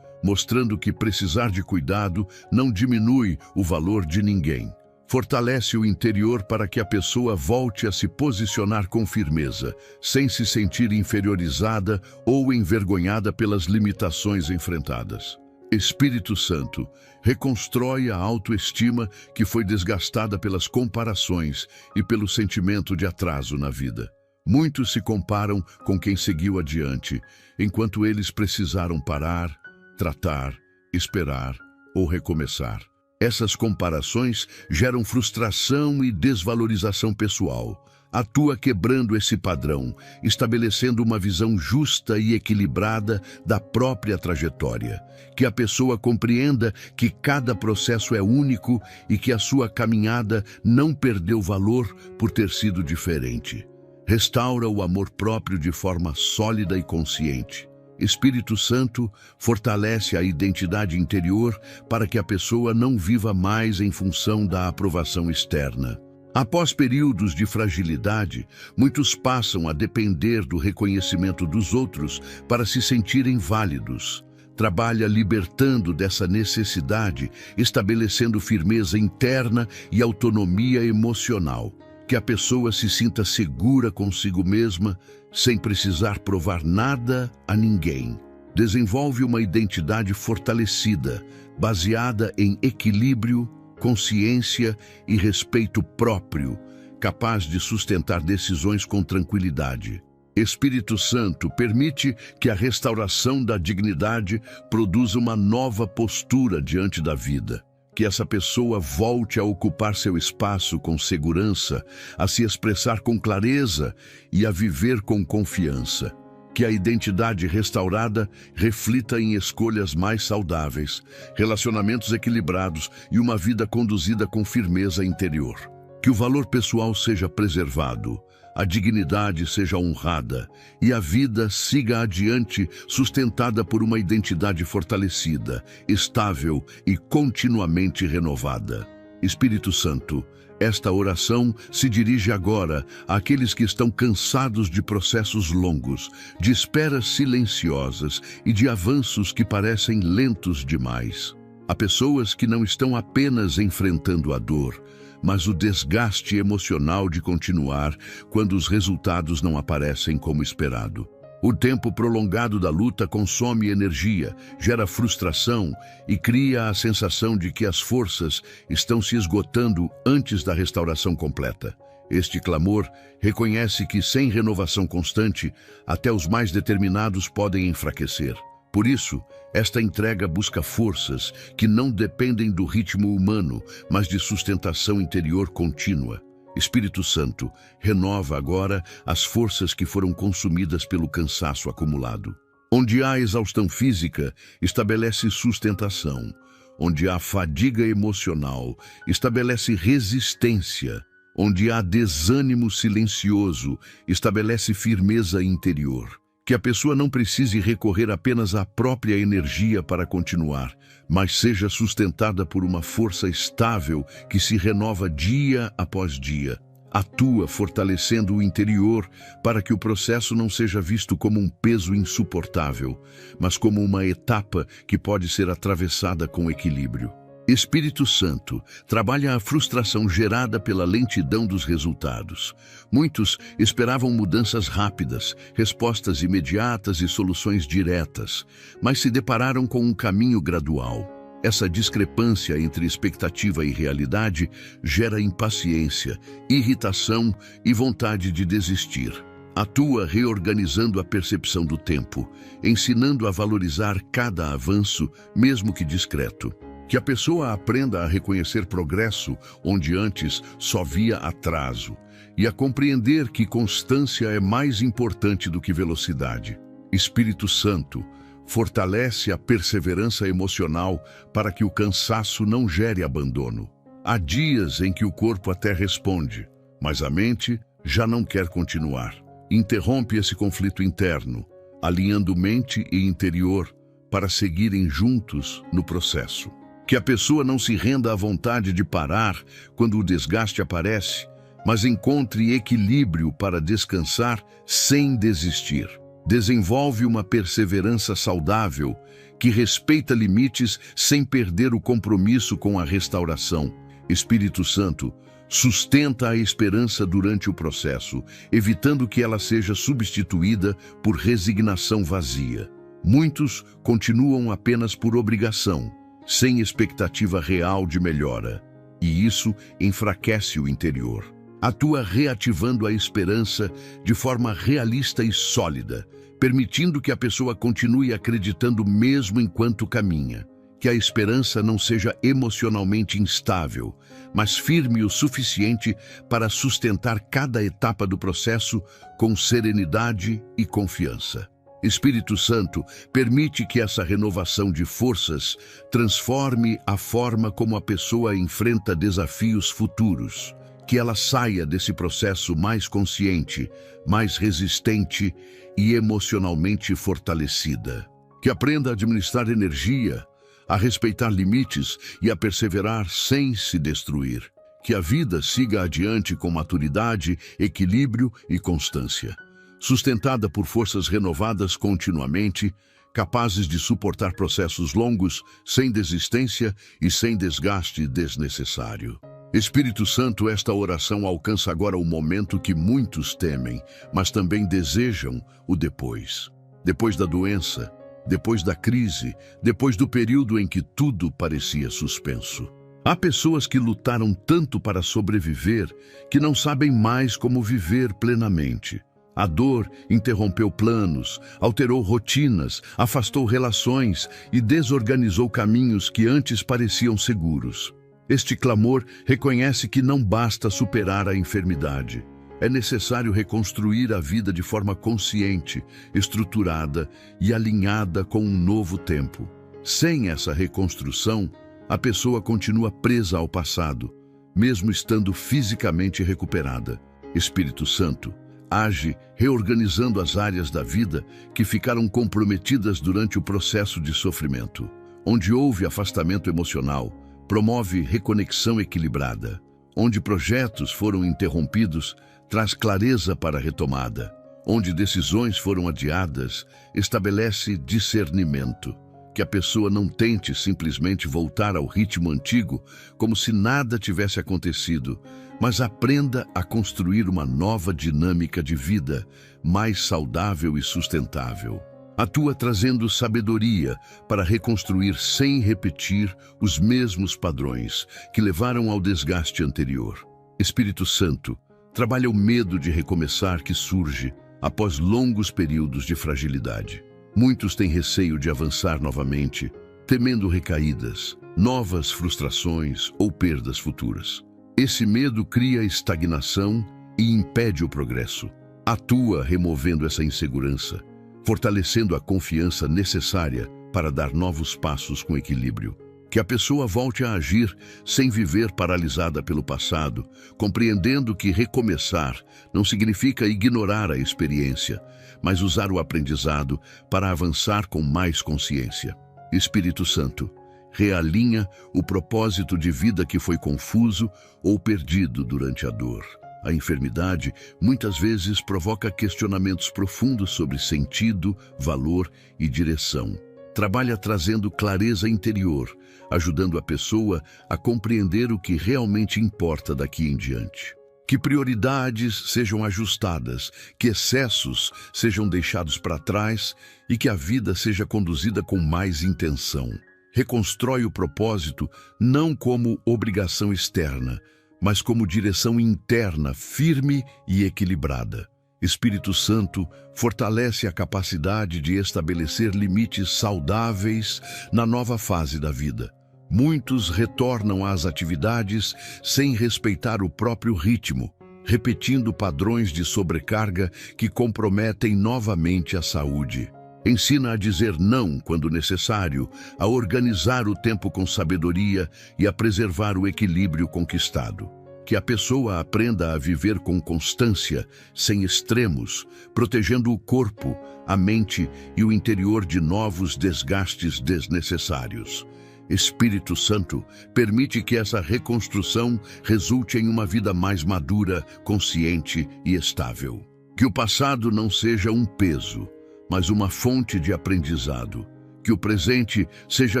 mostrando que precisar de cuidado não diminui o valor de ninguém. Fortalece o interior para que a pessoa volte a se posicionar com firmeza, sem se sentir inferiorizada ou envergonhada pelas limitações enfrentadas. Espírito Santo, reconstrói a autoestima que foi desgastada pelas comparações e pelo sentimento de atraso na vida. Muitos se comparam com quem seguiu adiante, enquanto eles precisaram parar, tratar, esperar ou recomeçar. Essas comparações geram frustração e desvalorização pessoal. Atua quebrando esse padrão, estabelecendo uma visão justa e equilibrada da própria trajetória. Que a pessoa compreenda que cada processo é único e que a sua caminhada não perdeu valor por ter sido diferente. Restaura o amor próprio de forma sólida e consciente. Espírito Santo fortalece a identidade interior para que a pessoa não viva mais em função da aprovação externa. Após períodos de fragilidade, muitos passam a depender do reconhecimento dos outros para se sentirem válidos. Trabalha libertando dessa necessidade, estabelecendo firmeza interna e autonomia emocional. Que a pessoa se sinta segura consigo mesma, sem precisar provar nada a ninguém. Desenvolve uma identidade fortalecida, baseada em equilíbrio, consciência e respeito próprio, capaz de sustentar decisões com tranquilidade. Espírito Santo permite que a restauração da dignidade produza uma nova postura diante da vida. Que essa pessoa volte a ocupar seu espaço com segurança, a se expressar com clareza e a viver com confiança. Que a identidade restaurada reflita em escolhas mais saudáveis, relacionamentos equilibrados e uma vida conduzida com firmeza interior. Que o valor pessoal seja preservado, a dignidade seja honrada e a vida siga adiante sustentada por uma identidade fortalecida, estável e continuamente renovada. Espírito Santo, esta oração se dirige agora àqueles que estão cansados de processos longos, de esperas silenciosas e de avanços que parecem lentos demais. Há pessoas que não estão apenas enfrentando a dor, mas o desgaste emocional de continuar quando os resultados não aparecem como esperado. O tempo prolongado da luta consome energia, gera frustração e cria a sensação de que as forças estão se esgotando antes da restauração completa. Este clamor reconhece que, sem renovação constante, até os mais determinados podem enfraquecer. Por isso, esta entrega busca forças que não dependem do ritmo humano, mas de sustentação interior contínua. Espírito Santo, renova agora as forças que foram consumidas pelo cansaço acumulado. Onde há exaustão física, estabelece sustentação. Onde há fadiga emocional, estabelece resistência. Onde há desânimo silencioso, estabelece firmeza interior. Que a pessoa não precise recorrer apenas à própria energia para continuar, mas seja sustentada por uma força estável que se renova dia após dia. Atua fortalecendo o interior para que o processo não seja visto como um peso insuportável, mas como uma etapa que pode ser atravessada com equilíbrio. Espírito Santo trabalha a frustração gerada pela lentidão dos resultados. Muitos esperavam mudanças rápidas, respostas imediatas e soluções diretas, mas se depararam com um caminho gradual. Essa discrepância entre expectativa e realidade gera impaciência, irritação e vontade de desistir. Atua reorganizando a percepção do tempo, ensinando a valorizar cada avanço, mesmo que discreto. Que a pessoa aprenda a reconhecer progresso onde antes só via atraso e a compreender que constância é mais importante do que velocidade. Espírito Santo, fortalece a perseverança emocional para que o cansaço não gere abandono. Há dias em que o corpo até responde, mas a mente já não quer continuar. Interrompe esse conflito interno, alinhando mente e interior para seguirem juntos no processo. Que a pessoa não se renda à vontade de parar quando o desgaste aparece, mas encontre equilíbrio para descansar sem desistir. Desenvolve uma perseverança saudável que respeita limites sem perder o compromisso com a restauração. Espírito Santo, sustenta a esperança durante o processo, evitando que ela seja substituída por resignação vazia. Muitos continuam apenas por obrigação, sem expectativa real de melhora, e isso enfraquece o interior. Atua reativando a esperança de forma realista e sólida, permitindo que a pessoa continue acreditando mesmo enquanto caminha. Que a esperança não seja emocionalmente instável, mas firme o suficiente para sustentar cada etapa do processo com serenidade e confiança. Espírito Santo, permite que essa renovação de forças transforme a forma como a pessoa enfrenta desafios futuros. Que ela saia desse processo mais consciente, mais resistente e emocionalmente fortalecida. Que aprenda a administrar energia, a respeitar limites e a perseverar sem se destruir. Que a vida siga adiante com maturidade, equilíbrio e constância, sustentada por forças renovadas continuamente, capazes de suportar processos longos, sem desistência e sem desgaste desnecessário. Espírito Santo, esta oração alcança agora o momento que muitos temem, mas também desejam o depois. Depois da doença, depois da crise, depois do período em que tudo parecia suspenso. Há pessoas que lutaram tanto para sobreviver que não sabem mais como viver plenamente. A dor interrompeu planos, alterou rotinas, afastou relações e desorganizou caminhos que antes pareciam seguros. Este clamor reconhece que não basta superar a enfermidade. É necessário reconstruir a vida de forma consciente, estruturada e alinhada com um novo tempo. Sem essa reconstrução, a pessoa continua presa ao passado, mesmo estando fisicamente recuperada. Espírito Santo, age reorganizando as áreas da vida que ficaram comprometidas durante o processo de sofrimento. Onde houve afastamento emocional, promove reconexão equilibrada. Onde projetos foram interrompidos, traz clareza para a retomada. Onde decisões foram adiadas, estabelece discernimento. Que a pessoa não tente simplesmente voltar ao ritmo antigo, como se nada tivesse acontecido, mas aprenda a construir uma nova dinâmica de vida, mais saudável e sustentável. Atua trazendo sabedoria para reconstruir sem repetir os mesmos padrões que levaram ao desgaste anterior. Espírito Santo, trabalha o medo de recomeçar que surge após longos períodos de fragilidade. Muitos têm receio de avançar novamente, temendo recaídas, novas frustrações ou perdas futuras. Esse medo cria estagnação e impede o progresso. Atua removendo essa insegurança, fortalecendo a confiança necessária para dar novos passos com equilíbrio. Que a pessoa volte a agir sem viver paralisada pelo passado, compreendendo que recomeçar não significa ignorar a experiência, mas usar o aprendizado para avançar com mais consciência. Espírito Santo, realinha o propósito de vida que foi confuso ou perdido durante a dor. A enfermidade muitas vezes provoca questionamentos profundos sobre sentido, valor e direção. Trabalha trazendo clareza interior, ajudando a pessoa a compreender o que realmente importa daqui em diante. Que prioridades sejam ajustadas, que excessos sejam deixados para trás e que a vida seja conduzida com mais intenção. Reconstrói o propósito não como obrigação externa, mas como direção interna firme e equilibrada. Espírito Santo, fortalece a capacidade de estabelecer limites saudáveis na nova fase da vida. Muitos retornam às atividades sem respeitar o próprio ritmo, repetindo padrões de sobrecarga que comprometem novamente a saúde. Ensina a dizer não quando necessário, a organizar o tempo com sabedoria e a preservar o equilíbrio conquistado. Que a pessoa aprenda a viver com constância, sem extremos, protegendo o corpo, a mente e o interior de novos desgastes desnecessários. Espírito Santo, permite que essa reconstrução resulte em uma vida mais madura, consciente e estável. Que o passado não seja um peso, mas uma fonte de aprendizado. Que o presente seja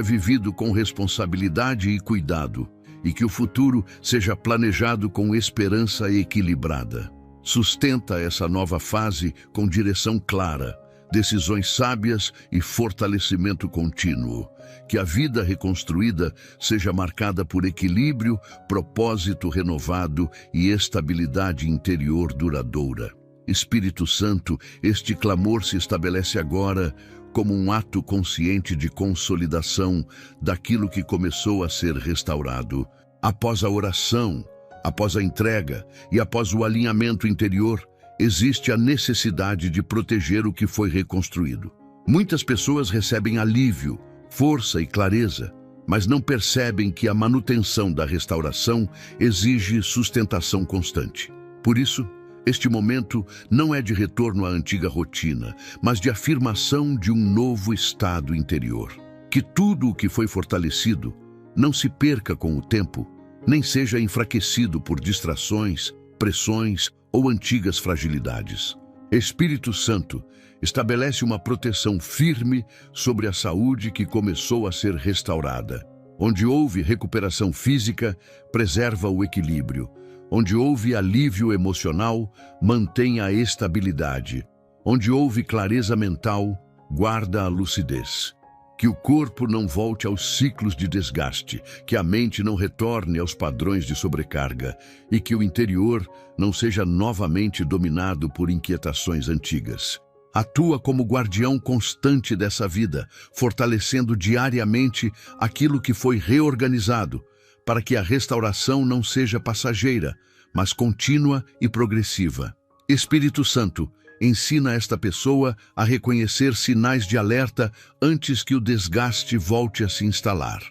vivido com responsabilidade e cuidado, e que o futuro seja planejado com esperança equilibrada. Sustenta essa nova fase com direção clara, decisões sábias e fortalecimento contínuo. Que a vida reconstruída seja marcada por equilíbrio, propósito renovado e estabilidade interior duradoura. Espírito Santo, este clamor se estabelece agora como um ato consciente de consolidação daquilo que começou a ser restaurado. Após a oração, após a entrega e após o alinhamento interior, existe a necessidade de proteger o que foi reconstruído. Muitas pessoas recebem alívio, força e clareza, mas não percebem que a manutenção da restauração exige sustentação constante. Por isso, este momento não é de retorno à antiga rotina, mas de afirmação de um novo estado interior. Que tudo o que foi fortalecido não se perca com o tempo, nem seja enfraquecido por distrações, pressões ou antigas fragilidades. Espírito Santo estabelece uma proteção firme sobre a saúde que começou a ser restaurada. Onde houve recuperação física, preserva o equilíbrio. Onde houve alívio emocional, mantém a estabilidade. Onde houve clareza mental, guarda a lucidez. Que o corpo não volte aos ciclos de desgaste, que a mente não retorne aos padrões de sobrecarga e que o interior não seja novamente dominado por inquietações antigas. Atua como guardião constante dessa vida, fortalecendo diariamente aquilo que foi reorganizado, para que a restauração não seja passageira, mas contínua e progressiva. Espírito Santo, ensina esta pessoa a reconhecer sinais de alerta antes que o desgaste volte a se instalar.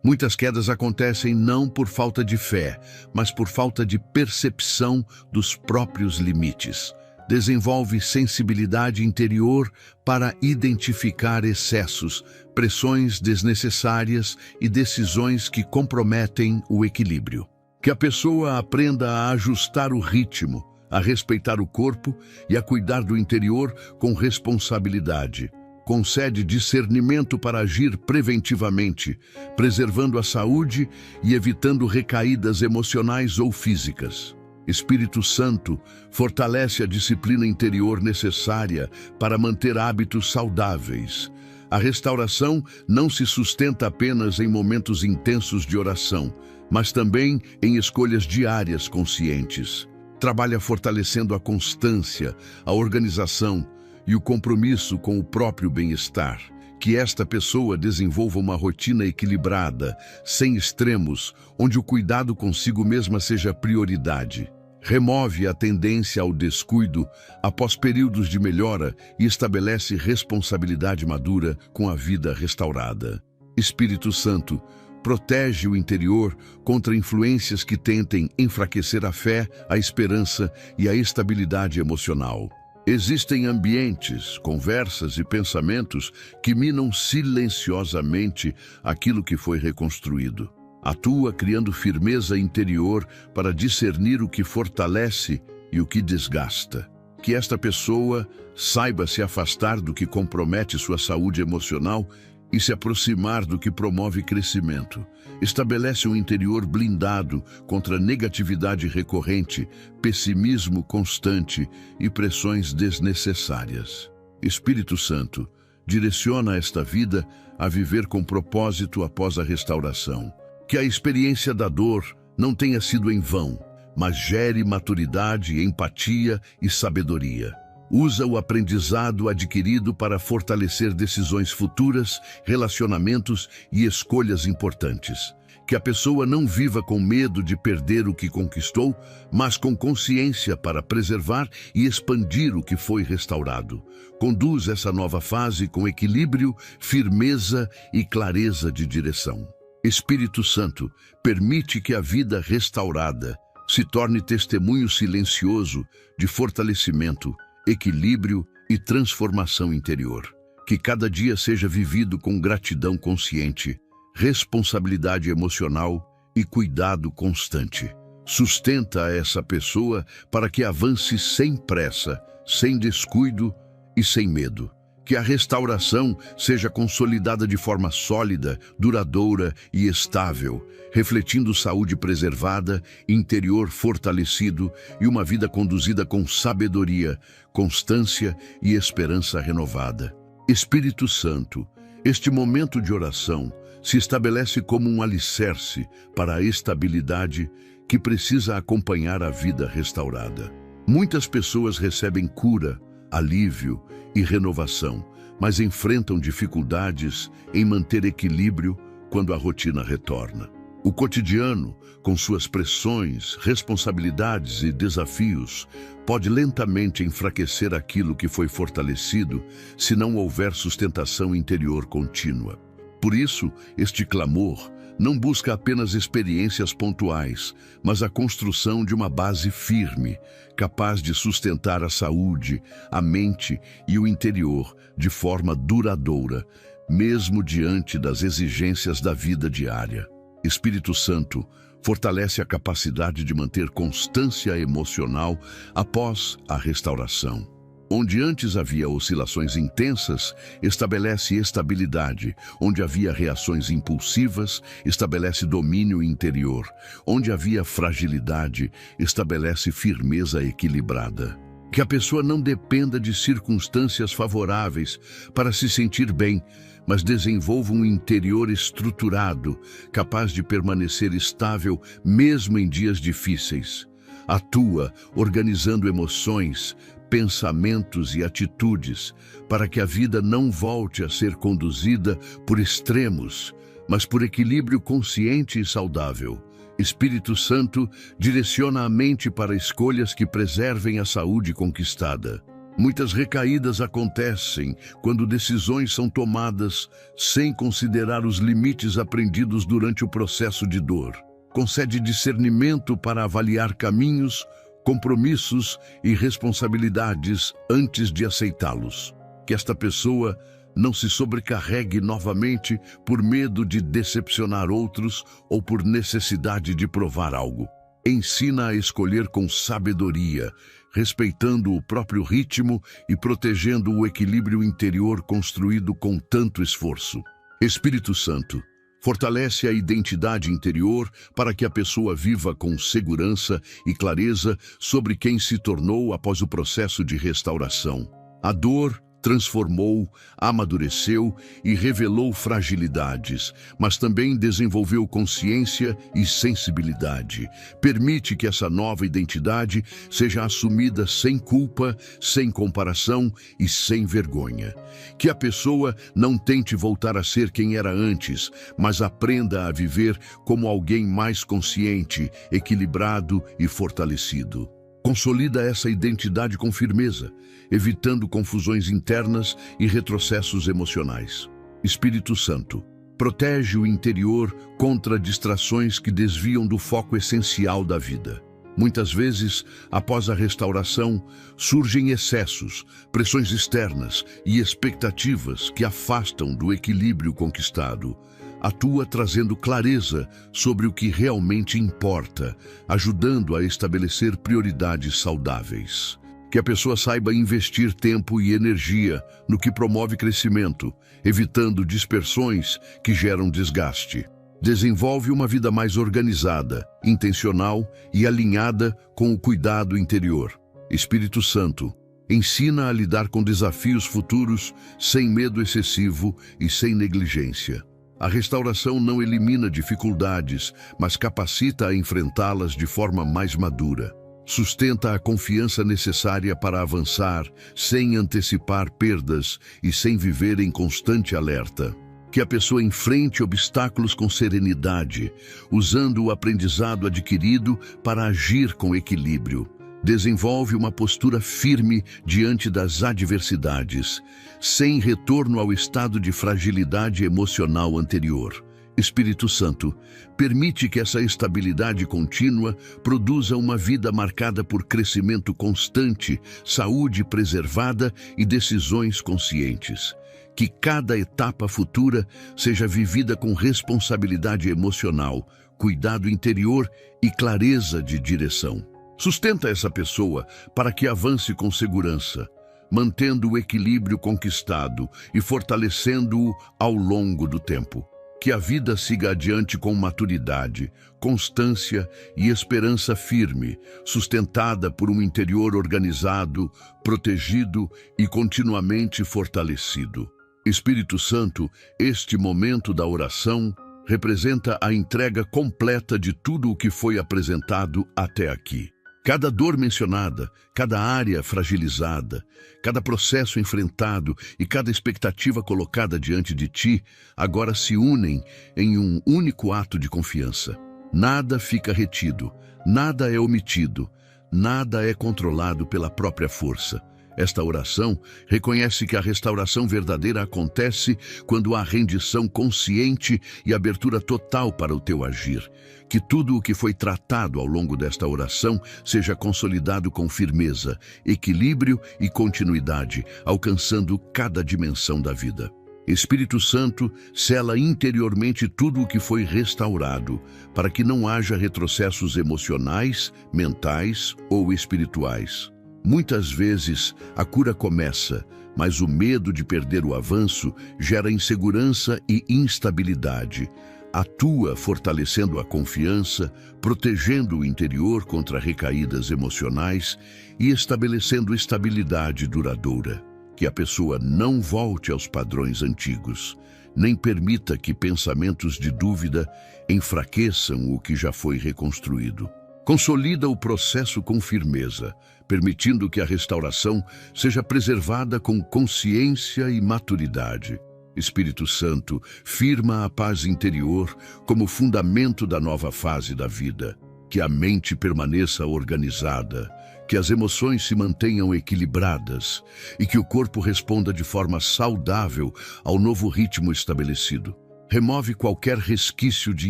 Muitas quedas acontecem não por falta de fé, mas por falta de percepção dos próprios limites. Desenvolve sensibilidade interior para identificar excessos, pressões desnecessárias e decisões que comprometem o equilíbrio. Que a pessoa aprenda a ajustar o ritmo, a respeitar o corpo e a cuidar do interior com responsabilidade. Concede discernimento para agir preventivamente, preservando a saúde e evitando recaídas emocionais ou físicas. Espírito Santo fortalece a disciplina interior necessária para manter hábitos saudáveis. A restauração não se sustenta apenas em momentos intensos de oração, mas também em escolhas diárias conscientes. Trabalha fortalecendo a constância, a organização e o compromisso com o próprio bem-estar. Que esta pessoa desenvolva uma rotina equilibrada, sem extremos, onde o cuidado consigo mesma seja prioridade. Remove a tendência ao descuido após períodos de melhora e estabelece responsabilidade madura com a vida restaurada. Espírito Santo, protege o interior contra influências que tentem enfraquecer a fé, a esperança e a estabilidade emocional. Existem ambientes, conversas e pensamentos que minam silenciosamente aquilo que foi reconstruído. Atua criando firmeza interior para discernir o que fortalece e o que desgasta. Que esta pessoa saiba se afastar do que compromete sua saúde emocional e se aproximar do que promove crescimento. Estabelece um interior blindado contra negatividade recorrente, pessimismo constante e pressões desnecessárias. Espírito Santo, direciona esta vida a viver com propósito após a restauração. Que a experiência da dor não tenha sido em vão, mas gere maturidade, empatia e sabedoria. Usa o aprendizado adquirido para fortalecer decisões futuras, relacionamentos e escolhas importantes. Que a pessoa não viva com medo de perder o que conquistou, mas com consciência para preservar e expandir o que foi restaurado. Conduz essa nova fase com equilíbrio, firmeza e clareza de direção. Espírito Santo, permite que a vida restaurada se torne testemunho silencioso de fortalecimento, equilíbrio e transformação interior. Que cada dia seja vivido com gratidão consciente, responsabilidade emocional e cuidado constante. Sustenta essa pessoa para que avance sem pressa, sem descuido e sem medo. Que a restauração seja consolidada de forma sólida, duradoura e estável, refletindo saúde preservada, interior fortalecido e uma vida conduzida com sabedoria, constância e esperança renovada. Espírito Santo, este momento de oração se estabelece como um alicerce para a estabilidade que precisa acompanhar a vida restaurada. Muitas pessoas recebem cura, alívio e renovação, mas enfrentam dificuldades em manter equilíbrio quando a rotina retorna. O cotidiano, com suas pressões, responsabilidades e desafios, pode lentamente enfraquecer aquilo que foi fortalecido se não houver sustentação interior contínua. Por isso, este clamor não busca apenas experiências pontuais, mas a construção de uma base firme, capaz de sustentar a saúde, a mente e o interior de forma duradoura, mesmo diante das exigências da vida diária. Espírito Santo fortalece a capacidade de manter constância emocional após a restauração. Onde antes havia oscilações intensas, estabelece estabilidade. Onde havia reações impulsivas, estabelece domínio interior. Onde havia fragilidade, estabelece firmeza equilibrada. Que a pessoa não dependa de circunstâncias favoráveis para se sentir bem, mas desenvolva um interior estruturado, capaz de permanecer estável mesmo em dias difíceis. Atua organizando emoções, pensamentos e atitudes, para que a vida não volte a ser conduzida por extremos, mas por equilíbrio consciente e saudável. Espírito Santo direciona a mente para escolhas que preservem a saúde conquistada. Muitas recaídas acontecem quando decisões são tomadas sem considerar os limites aprendidos durante o processo de dor. Concede discernimento para avaliar caminhos, compromissos e responsabilidades antes de aceitá-los. Que esta pessoa não se sobrecarregue novamente por medo de decepcionar outros ou por necessidade de provar algo. Ensina a escolher com sabedoria, respeitando o próprio ritmo e protegendo o equilíbrio interior construído com tanto esforço. Espírito Santo fortalece a identidade interior para que a pessoa viva com segurança e clareza sobre quem se tornou após o processo de restauração. A dor transformou, amadureceu e revelou fragilidades, mas também desenvolveu consciência e sensibilidade. Permite que essa nova identidade seja assumida sem culpa, sem comparação e sem vergonha. Que a pessoa não tente voltar a ser quem era antes, mas aprenda a viver como alguém mais consciente, equilibrado e fortalecido. Consolida essa identidade com firmeza, evitando confusões internas e retrocessos emocionais. Espírito Santo protege o interior contra distrações que desviam do foco essencial da vida. Muitas vezes, após a restauração, surgem excessos, pressões externas e expectativas que afastam do equilíbrio conquistado. Atua trazendo clareza sobre o que realmente importa, ajudando a estabelecer prioridades saudáveis. Que a pessoa saiba investir tempo e energia no que promove crescimento, evitando dispersões que geram desgaste. Desenvolve uma vida mais organizada, intencional e alinhada com o cuidado interior. Espírito Santo ensina a lidar com desafios futuros sem medo excessivo e sem negligência. A restauração não elimina dificuldades, mas capacita a enfrentá-las de forma mais madura. Sustenta a confiança necessária para avançar, sem antecipar perdas e sem viver em constante alerta. Que a pessoa enfrente obstáculos com serenidade, usando o aprendizado adquirido para agir com equilíbrio. Desenvolve uma postura firme diante das adversidades, sem retorno ao estado de fragilidade emocional anterior. Espírito Santo permite que essa estabilidade contínua produza uma vida marcada por crescimento constante, saúde preservada e decisões conscientes. Que cada etapa futura seja vivida com responsabilidade emocional, cuidado interior e clareza de direção. Sustenta essa pessoa para que avance com segurança, mantendo o equilíbrio conquistado e fortalecendo-o ao longo do tempo. Que a vida siga adiante com maturidade, constância e esperança firme, sustentada por um interior organizado, protegido e continuamente fortalecido. Espírito Santo, este momento da oração representa a entrega completa de tudo o que foi apresentado até aqui. Cada dor mencionada, cada área fragilizada, cada processo enfrentado e cada expectativa colocada diante de ti agora se unem em um único ato de confiança. Nada fica retido, nada é omitido, nada é controlado pela própria força. Esta oração reconhece que a restauração verdadeira acontece quando há rendição consciente e abertura total para o teu agir. Que tudo o que foi tratado ao longo desta oração seja consolidado com firmeza, equilíbrio e continuidade, alcançando cada dimensão da vida. Espírito Santo, sela interiormente tudo o que foi restaurado, para que não haja retrocessos emocionais, mentais ou espirituais. Muitas vezes a cura começa, mas o medo de perder o avanço gera insegurança e instabilidade. Atua fortalecendo a confiança, protegendo o interior contra recaídas emocionais e estabelecendo estabilidade duradoura. Que a pessoa não volte aos padrões antigos, nem permita que pensamentos de dúvida enfraqueçam o que já foi reconstruído. Consolida o processo com firmeza, permitindo que a restauração seja preservada com consciência e maturidade. Espírito Santo, firma a paz interior como fundamento da nova fase da vida. Que a mente permaneça organizada, que as emoções se mantenham equilibradas e que o corpo responda de forma saudável ao novo ritmo estabelecido. Remove qualquer resquício de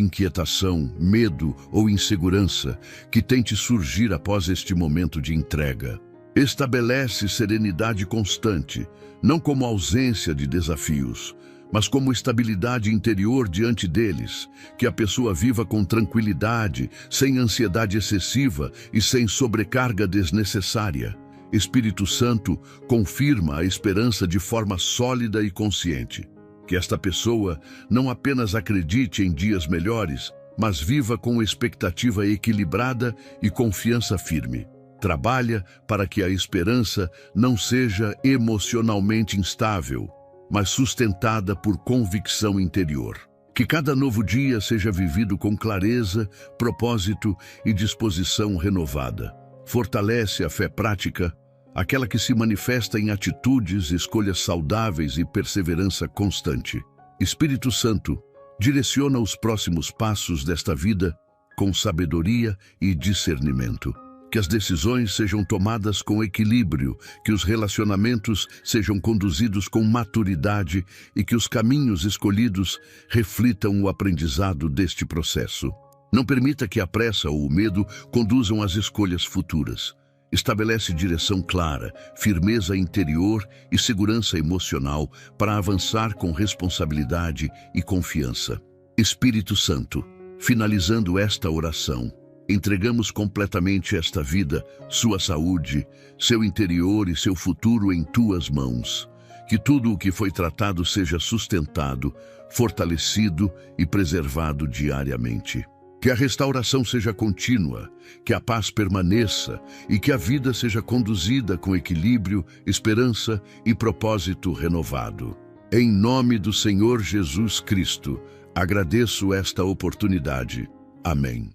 inquietação, medo ou insegurança que tente surgir após este momento de entrega. Estabelece serenidade constante, não como ausência de desafios, mas como estabilidade interior diante deles, que a pessoa viva com tranquilidade, sem ansiedade excessiva e sem sobrecarga desnecessária. Espírito Santo, confirma a esperança de forma sólida e consciente. Que esta pessoa não apenas acredite em dias melhores, mas viva com expectativa equilibrada e confiança firme. Trabalha para que a esperança não seja emocionalmente instável, mas sustentada por convicção interior. Que cada novo dia seja vivido com clareza, propósito e disposição renovada. Fortalece a fé prática, aquela que se manifesta em atitudes, escolhas saudáveis e perseverança constante. Espírito Santo, direciona os próximos passos desta vida com sabedoria e discernimento. Que as decisões sejam tomadas com equilíbrio, que os relacionamentos sejam conduzidos com maturidade e que os caminhos escolhidos reflitam o aprendizado deste processo. Não permita que a pressa ou o medo conduzam às escolhas futuras. Estabelece direção clara, firmeza interior e segurança emocional para avançar com responsabilidade e confiança. Espírito Santo, finalizando esta oração, entregamos completamente esta vida, sua saúde, seu interior e seu futuro em tuas mãos. Que tudo o que foi tratado seja sustentado, fortalecido e preservado diariamente. Que a restauração seja contínua, que a paz permaneça e que a vida seja conduzida com equilíbrio, esperança e propósito renovado. Em nome do Senhor Jesus Cristo, agradeço esta oportunidade. Amém.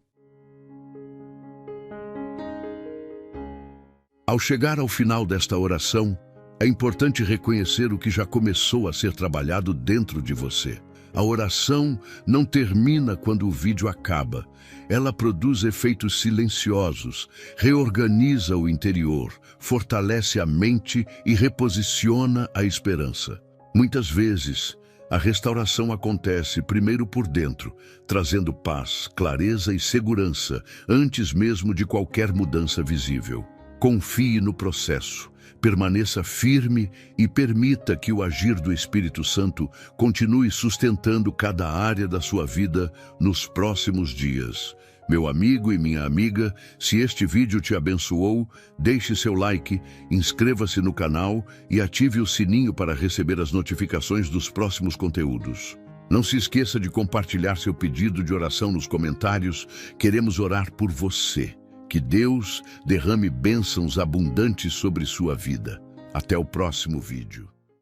Ao chegar ao final desta oração, é importante reconhecer o que já começou a ser trabalhado dentro de você. A oração não termina quando o vídeo acaba. Ela produz efeitos silenciosos, reorganiza o interior, fortalece a mente e reposiciona a esperança. Muitas vezes, a restauração acontece primeiro por dentro, trazendo paz, clareza e segurança, antes mesmo de qualquer mudança visível. Confie no processo, permaneça firme e permita que o agir do Espírito Santo continue sustentando cada área da sua vida nos próximos dias. Meu amigo e minha amiga, se este vídeo te abençoou, deixe seu like, inscreva-se no canal e ative o sininho para receber as notificações dos próximos conteúdos. Não se esqueça de compartilhar seu pedido de oração nos comentários. Queremos orar por você. Que Deus derrame bênçãos abundantes sobre sua vida. Até o próximo vídeo.